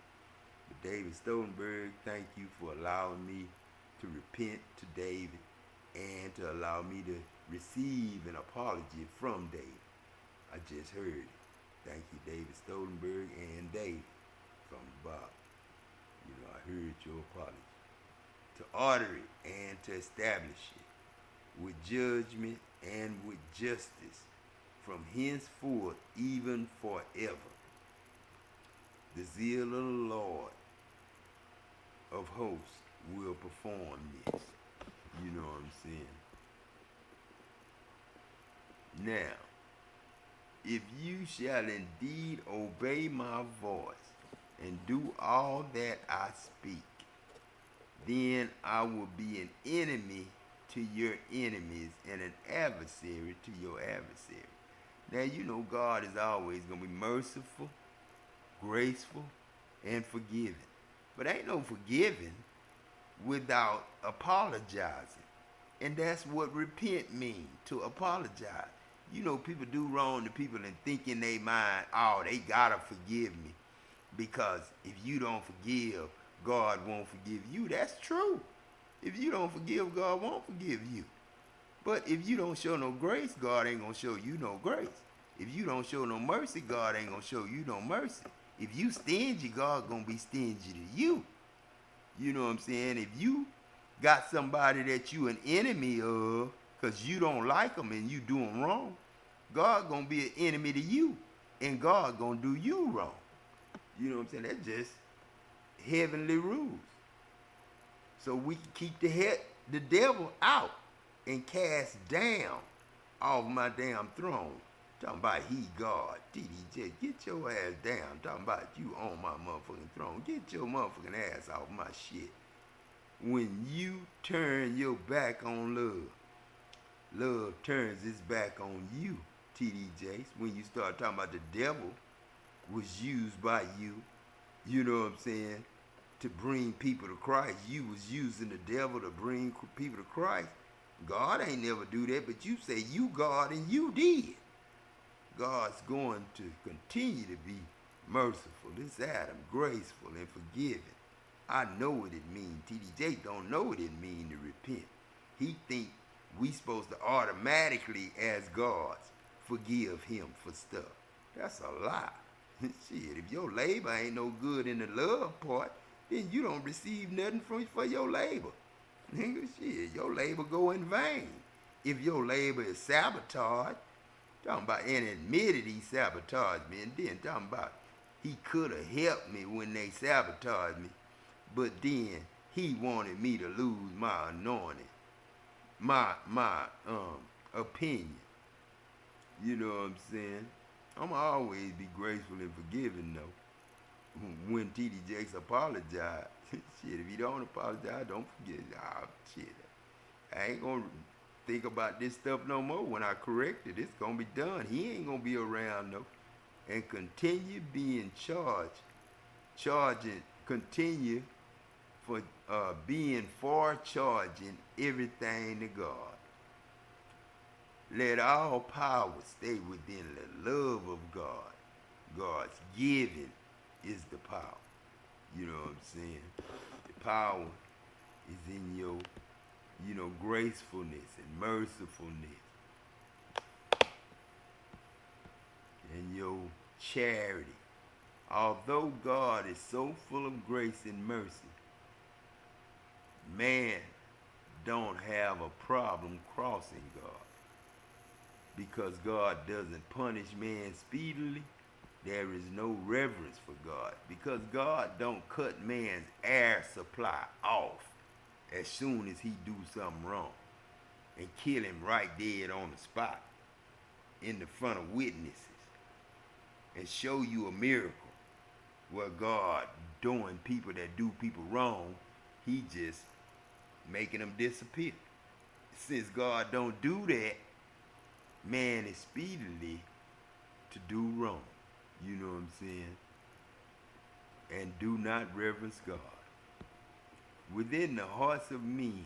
But David Stoltenberg, thank you for allowing me to repent to David and to allow me to receive an apology from David. I just heard it. Thank you, David Stoltenberg and David from Bob. You know, I heard your apology. To order it and to establish it with judgment and with justice from henceforth, even forever. The zeal of the Lord of hosts will perform this. You know what I'm saying? Now, if you shall indeed obey my voice and do all that I speak, then I will be an enemy to your enemies and an adversary to your adversary. Now, you know God is always going to be merciful, graceful, and forgiving. But ain't no forgiving without apologizing. And that's what repent means, to apologize. You know, people do wrong to people and think in their mind, oh, they gotta forgive me. Because if you don't forgive, God won't forgive you. That's true. If you don't forgive, God won't forgive you. But if you don't show no grace, God ain't gonna show you no grace. If you don't show no mercy, God ain't gonna show you no mercy. If you stingy, God gonna be stingy to you. You know what I'm saying? If you got somebody that you an enemy of because you don't like them and you do them wrong, God gonna be an enemy to you, and God gonna do you wrong. You know what I'm saying? That's just heavenly rules. So we can keep the devil out and cast down off my damn throne. Talking about he God. TDJ, get your ass down. Talking about you on my motherfucking throne. Get your motherfucking ass off my shit. When you turn your back on love, love turns its back on you, TDJs. When you start talking about the devil was used by you, you know what I'm saying, to bring people to Christ. You was using the devil to bring people to Christ. God ain't never do that, but you say you God and you did. God's going to continue to be merciful. This Adam, graceful and forgiving. I know what it means. TDJ don't know what it means to repent. He think we supposed to automatically, as gods, forgive him for stuff. That's a lie. Shit, if your labor ain't no good in the love part, then you don't receive nothing for your labor. Nigga, shit, your labor go in vain. If your labor is sabotage, talking about, and admitted he sabotaged me, and then talking about he could have helped me when they sabotaged me, but then he wanted me to lose my anointing, my opinion. You know what I'm saying? I'm always be graceful and forgiving though. When TD Jakes apologize, shit, if he don't apologize, don't forget. Ah, shit, I ain't gonna think about this stuff no more. When I correct it, it's gonna be done. He ain't gonna be around though. And continue being continue for being for charging everything to God. Let all power stay within the love of God. God's giving is the power. You know what I'm saying? The power is in your, gracefulness and mercifulness and your charity. Although God is so full of grace and mercy, man don't have a problem crossing God. Because God doesn't punish man speedily, there is no reverence for God. Because God don't cut man's air supply off as soon as he do something wrong and kill him right dead on the spot in the front of witnesses and show you a miracle where God doing people that do people wrong, he just making them disappear. Since God don't do that, man is speedily to do wrong. You know what I'm saying? And do not reverence God. Within the hearts of men,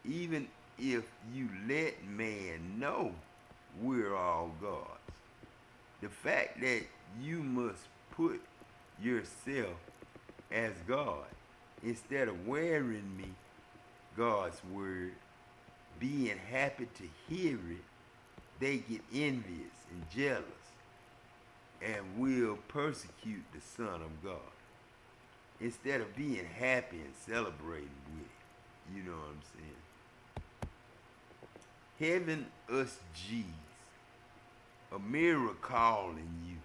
even if you let man know we're all gods, the fact that you must put yourself as God instead of wearing me God's word, being happy to hear it, they get envious and jealous and will persecute the Son of God instead of being happy and celebrating with it. You know what I'm saying? Heaven us G's, a mirror calling you,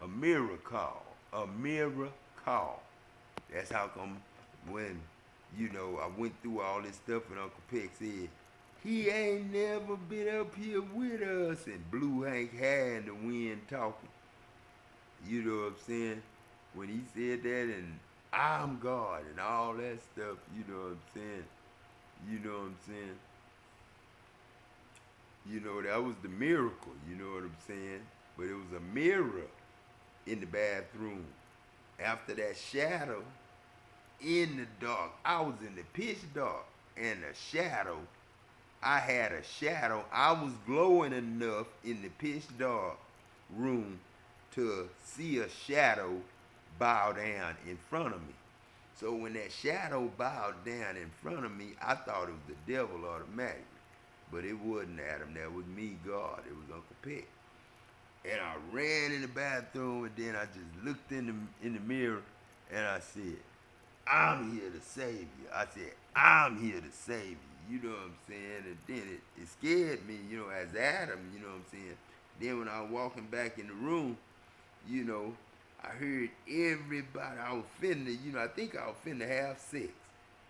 a mirror call, a mirror call. That's how come when, I went through all this stuff and Uncle Peck said, he ain't never been up here with us, and blew Hank hair in the wind talking. You know what I'm saying? When he said that and I'm God and all that stuff, you know what I'm saying? You know what I'm saying? That was the miracle, you know what I'm saying? But it was a mirror in the bathroom. After that shadow, in the dark, I was in the pitch dark, and a shadow, I had a shadow. I was glowing enough in the pitch dark room to see a shadow bow down in front of me. So when that shadow bowed down in front of me, I thought it was the devil automatically. But it wasn't Adam. That was me, God. It was Uncle Peck. And I ran in the bathroom, and then I just looked in the mirror, and I said, I'm here to save you. I said, I'm here to save you. You know what I'm saying? And then it scared me, as Adam, you know what I'm saying? Then when I was walking back in the room, I heard everybody, I was finna, I think I was finna have sex.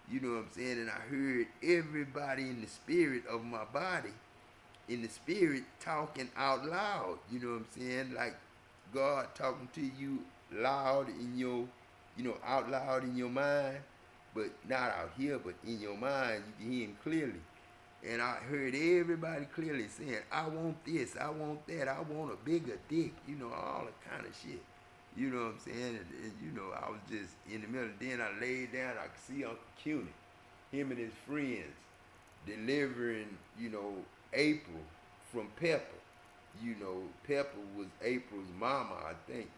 You know what I'm saying? And I heard everybody in the spirit of my body, in the spirit, talking out loud. You know what I'm saying? Like God talking to you loud in your, out loud in your mind, but not out here, but in your mind, you can hear him clearly. And I heard everybody clearly saying, I want this, I want that, I want a bigger dick, all the kind of shit. You know what I'm saying? And I was just in the middle. Then I laid down, I could see Uncle Cuny, him and his friends, delivering, April from Pepper. Pepper was April's mama, I think.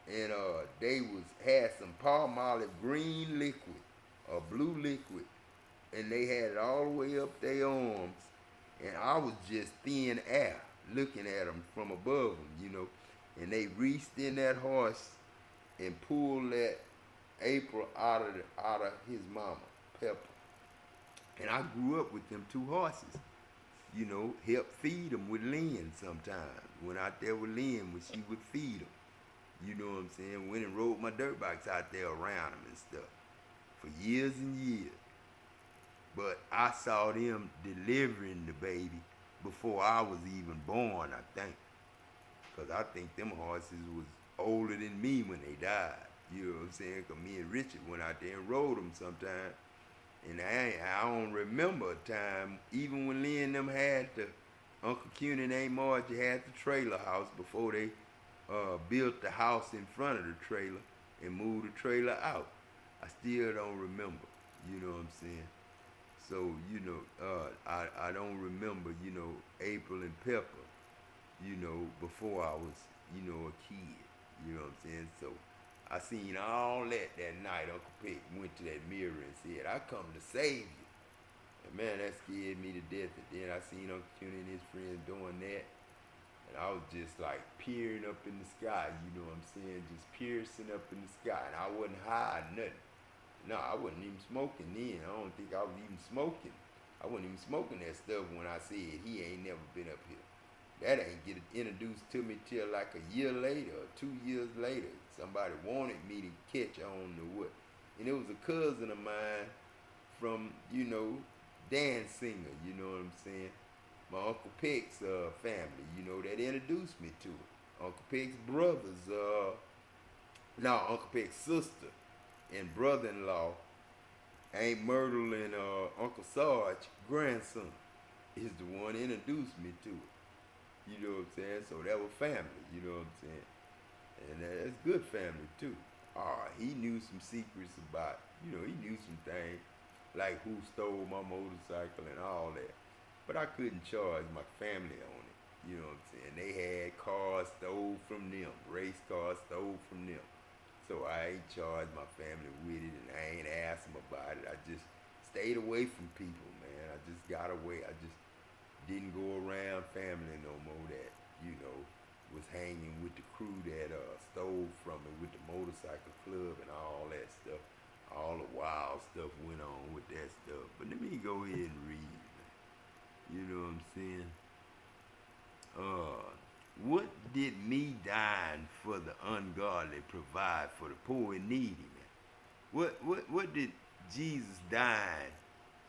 And they had some Palmolive green liquid, or blue liquid, and they had it all the way up their arms, and I was just thin air looking at them from above them, and they reached in that horse and pulled that April out of his mama, Pepper. And I grew up with them two horses, helped feed them with Lynn sometimes. Went out there with Lynn when she would feed them. You know what I'm saying? Went and rode my dirt bikes out there around them and stuff for years and years. But I saw them delivering the baby before I was even born, I think. Because I think them horses was older than me when they died. You know what I'm saying? Because me and Richard went out there and rode them sometime. And I don't remember a time, even when Lynn and them had Uncle Cuny and Aunt Margie had the trailer house before they built the house in front of the trailer and moved the trailer out. I still don't remember, you know what I'm saying? So, I don't remember, April and Pepper, before I was, a kid, you know what I'm saying? So I seen all that night. Uncle Peck went to that mirror and said, I come to save you. And man, that scared me to death. And then I seen Uncle Cuny and his friends doing that. And I was just like peering up in the sky, you know what I'm saying? Just piercing up in the sky. And I wasn't high or nothing. No, I wasn't even smoking then. I don't think I was even smoking. I wasn't even smoking that stuff when I said he ain't never been up here. That ain't get introduced to me till like a year later or 2 years later. Somebody wanted me to catch on to what. And it was a cousin of mine from, dance singer, you know what I'm saying? My Uncle Peck's family, that introduced me to it. Uncle Peck's brothers, Uncle Peck's sister and brother-in-law, Aunt Myrtle and Uncle Sarge, grandson, is the one that introduced me to it. You know what I'm saying? So that was family, you know what I'm saying? And that's good family too. He knew some secrets about, he knew some things. like who stole my motorcycle and all that. But I couldn't charge my family on it. You know what I'm saying? They had cars stole from them, race cars stole from them. So I ain't charged my family with it, and I ain't asked them about it. I just stayed away from people, man. I just got away. I just didn't go around family no more that, you know, was hanging with the crew that stole from me with the motorcycle club and all that stuff. All the wild stuff went on with that stuff. But let me go ahead and read, man. You know what I'm saying? What did me dying for the ungodly provide for the poor and needy, man? What did Jesus dying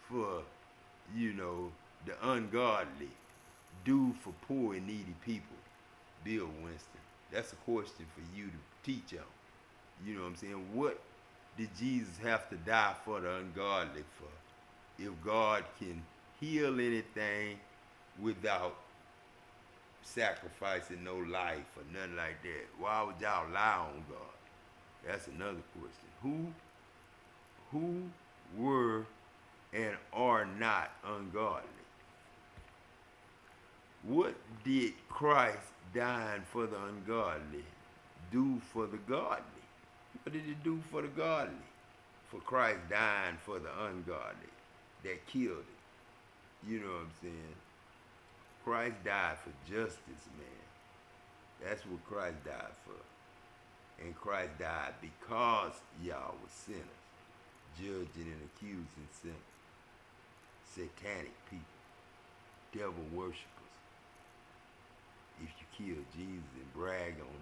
for, you know, the ungodly do for poor and needy people? Bill Winston. That's a question for you to teach on. You know what I'm saying? What did Jesus have to die for the ungodly for? If God can heal anything without sacrificing no life or nothing like that, why would y'all lie on God? That's another question. Who were and are not ungodly? What did Christ dying for the ungodly do for the godly? What did it do for the godly? For Christ dying for the ungodly that killed it. You know what I'm saying? Christ died for justice, man. That's what Christ died for. And Christ died because y'all were sinners, judging and accusing sinners, satanic people, devil worshippers. If you kill Jesus and brag on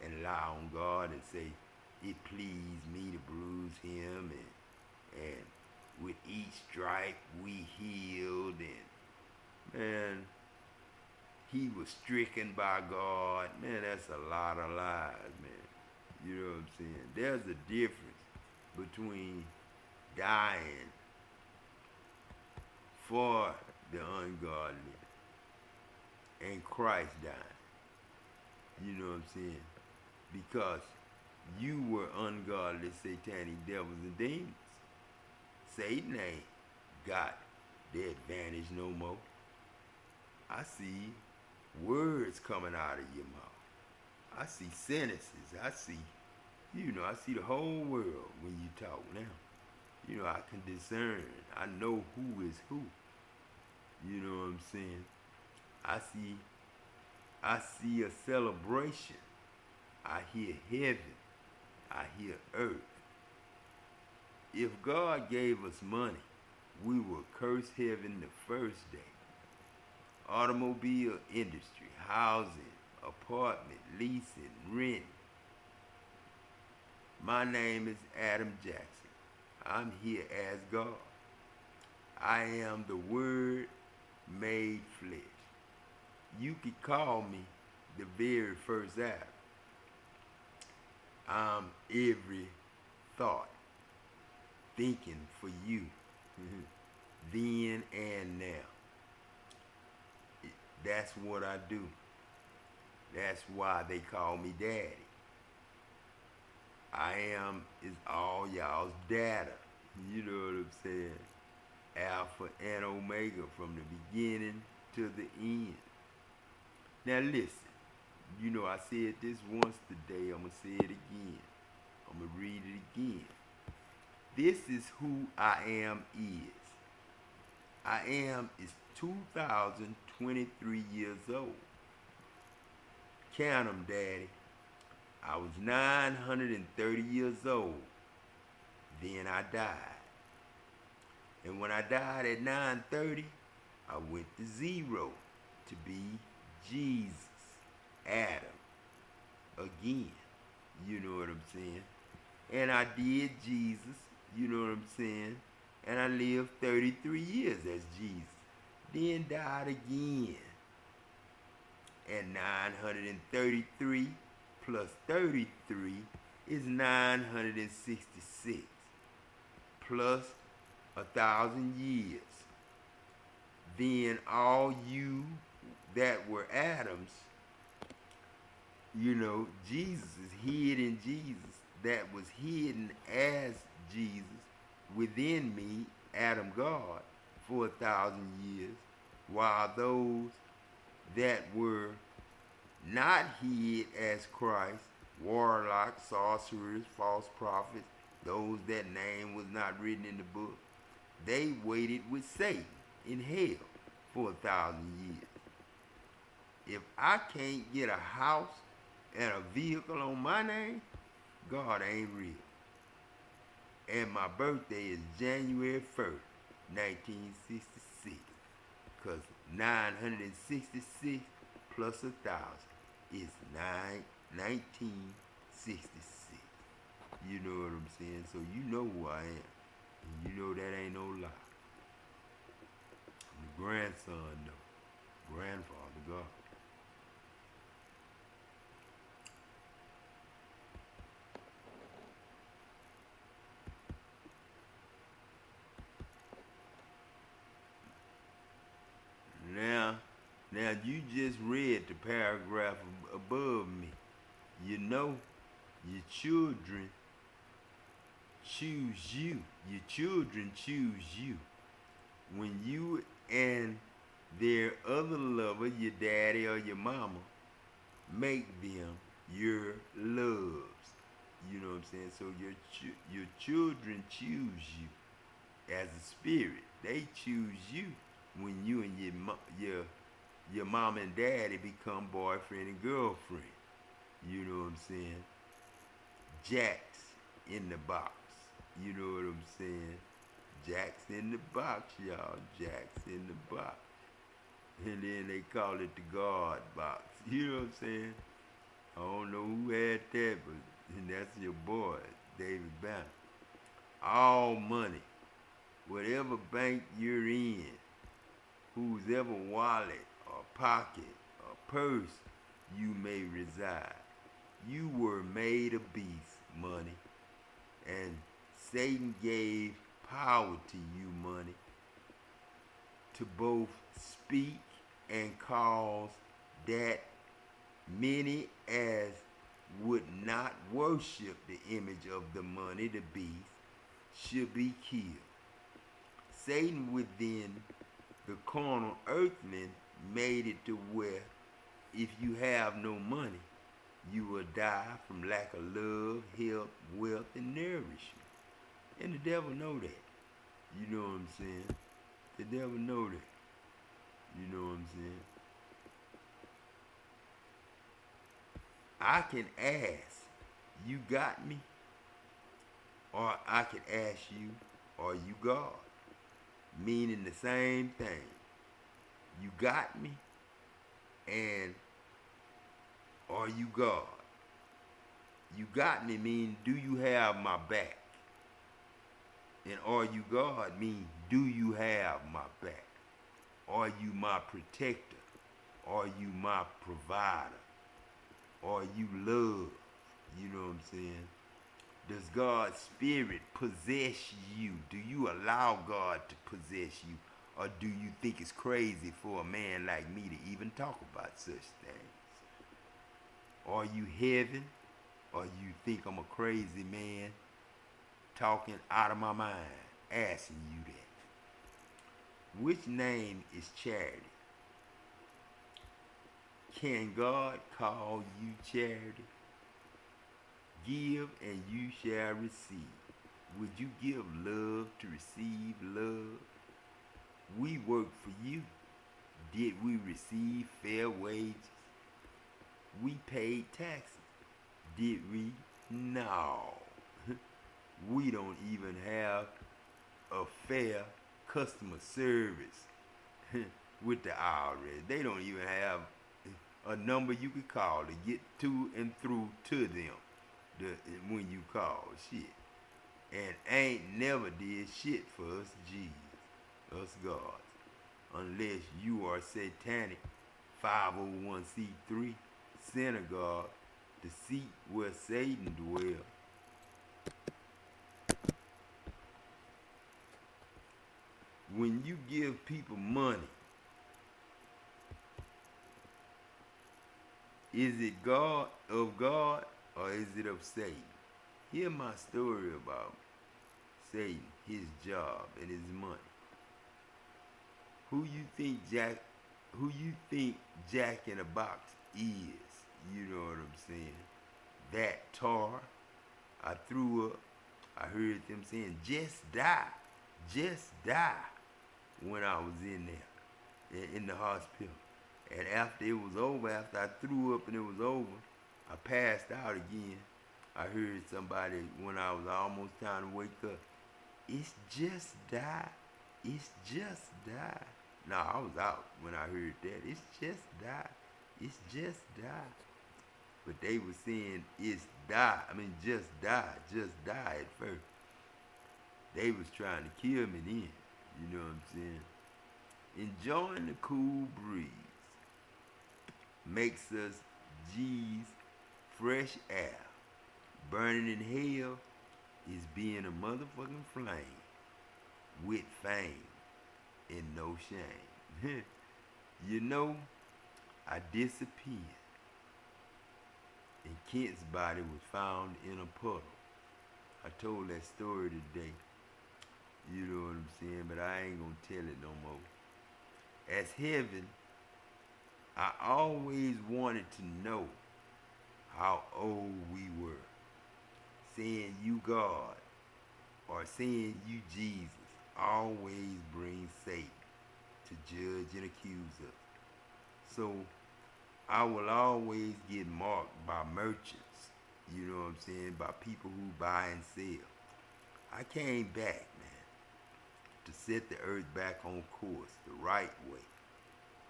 it and lie on God and say, it pleased me to bruise him, and with each stripe we healed, and man, he was stricken by God. Man, that's a lot of lies, man. You know what I'm saying? There's a difference between dying for the ungodly and Christ dying. You know what I'm saying? Because you were ungodly, satanic devils and demons. Satan ain't got the advantage no more. I see words coming out of your mouth. I see sentences. I see the whole world when you talk now. You know, I can discern. I know who is who. You know what I'm saying? I see a celebration. I hear heaven. I hear earth. If God gave us money, we would curse heaven the first day. Automobile industry, housing, apartment, leasing, rent. My name is Adam Jackson. I'm here as God. I am the Word made flesh. You could call me the very first Adam. I'm every thought, thinking for you, then and now. That's what I do. That's why they call me Daddy. I am is all y'all's data. You know what I'm saying? Alpha and Omega from the beginning to the end. Now listen, you know I said this once today, I'm going to say it again. I'm going to read it again. This is who I am is. I am is 2023 years old. Count 'em, Daddy. I was 930 years old. Then I died. And when I died at 930, I went to zero to be Jesus, Adam, again. You know what I'm saying? And I did Jesus, you know what I'm saying? And I lived 33 years as Jesus. Then died again. And 933 plus 33 is 966. Plus 1,000 years. Then all you that were Adams, you know, Jesus is hid in Jesus. That was hidden as Jesus within me, Adam God, for 1,000 years, while those that were not hid as Christ, warlocks, sorcerers, false prophets, those that name was not written in the book, they waited with Satan in hell for 1,000 years. If I can't get a house and a vehicle on my name, God ain't real. And my birthday is January 1st, 1966. Because 966 plus 1,000 is 1966. You know what I'm saying? So you know who I am. And you know that ain't no lie. I'm the grandson, though. Grandfather God. Now, now you just read the paragraph above me. You know, your children choose you. Your children choose you. When you and their other lover, your daddy or your mama, make them your loves. You know what I'm saying? So your children choose you as a spirit. They choose you when you and your mom and daddy become boyfriend and girlfriend. You know what I'm saying? Jacks in the box. You know what I'm saying? Jacks in the box, y'all. Jacks in the box. And then they call it the God box. You know what I'm saying? I don't know who had that, but that's your boy, David Banner. All money, whatever bank you're in, whose ever wallet or pocket or purse you may reside, you were made a beast, money. And Satan gave power to you, money, to both speak and cause that many as would not worship the image of the money, the beast, should be killed. Satan within the carnal earthling made it to where if you have no money, you will die from lack of love, health, wealth, and nourishment. And the devil know that. You know what I'm saying? The devil know that. You know what I'm saying? I can ask, you got me? Or I can ask you, are you God? Meaning the same thing. You got me? And are you God? You got me mean, do you have my back? And are you God mean, do you have my back? Are you my protector? Are you my provider? Are you love? You know what I'm saying? Does God's spirit possess you? Do you allow God to possess you? Or do you think it's crazy for a man like me to even talk about such things? Are you heaven? Or you think I'm a crazy man talking out of my mind, asking you that? Which name is charity? Can God call you charity? Give and you shall receive. Would you give love to receive love? We work for you. Did we receive fair wages? We paid taxes. Did we? No. We don't even have a fair customer service with the IRS. They don't even have a number you could call to get to and through to them when you call. Shit. And ain't never did shit for us G's, us gods, unless you are satanic 501c3 synagogue, the seat where Satan dwells. When you give people money, is it God of God or is it of Satan? Hear my story about Satan, his job, and his money. Who you think Jack in the Box is? You know what I'm saying? That tar. I threw up. I heard them saying, just die. Just die when I was in there, in the hospital. And after it was over, after I threw up and it was over, I passed out again. I heard somebody when I was almost time to wake up. It's just die. It's just die. No, I was out when I heard that. It's just die. It's just die. But they were saying it's die. I mean just die at first. They was trying to kill me then. You know what I'm saying? Enjoying the cool breeze makes us G's fresh air. Burning in hell is being a motherfucking flame with fame and no shame. You know, I disappeared and Kent's body was found in a puddle. I told that story today. You know what I'm saying? But I ain't gonna tell it no more. As heaven, I always wanted to know how old we were. Saying you God or saying you Jesus always brings Satan to judge and accuse us. So I will always get marked by merchants, you know what I'm saying, by people who buy and sell. I came back, man, to set the earth back on course the right way.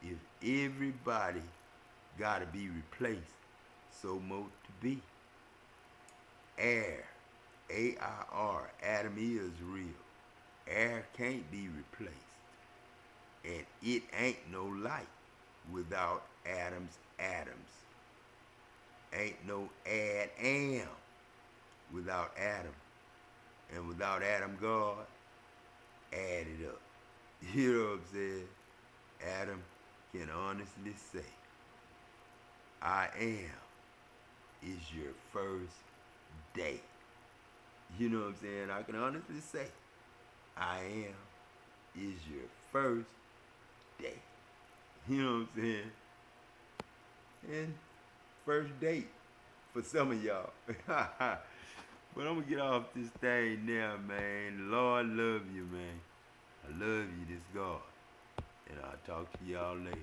If everybody gotta be replaced, so more to be. Air, A-I-R, Adam is real. Air can't be replaced. And it ain't no light without Adam's atoms. Ain't no Adam without Adam. And without Adam, God, add it up. You know what I'm saying? Adam can honestly say, I am is your first day. You know what I'm saying? I can honestly say, I am is your first day. You know what I'm saying? And first date for some of y'all. But I'm gonna get off this thing now, man. Lord love you, man. I love you, this God. And I'll talk to y'all later.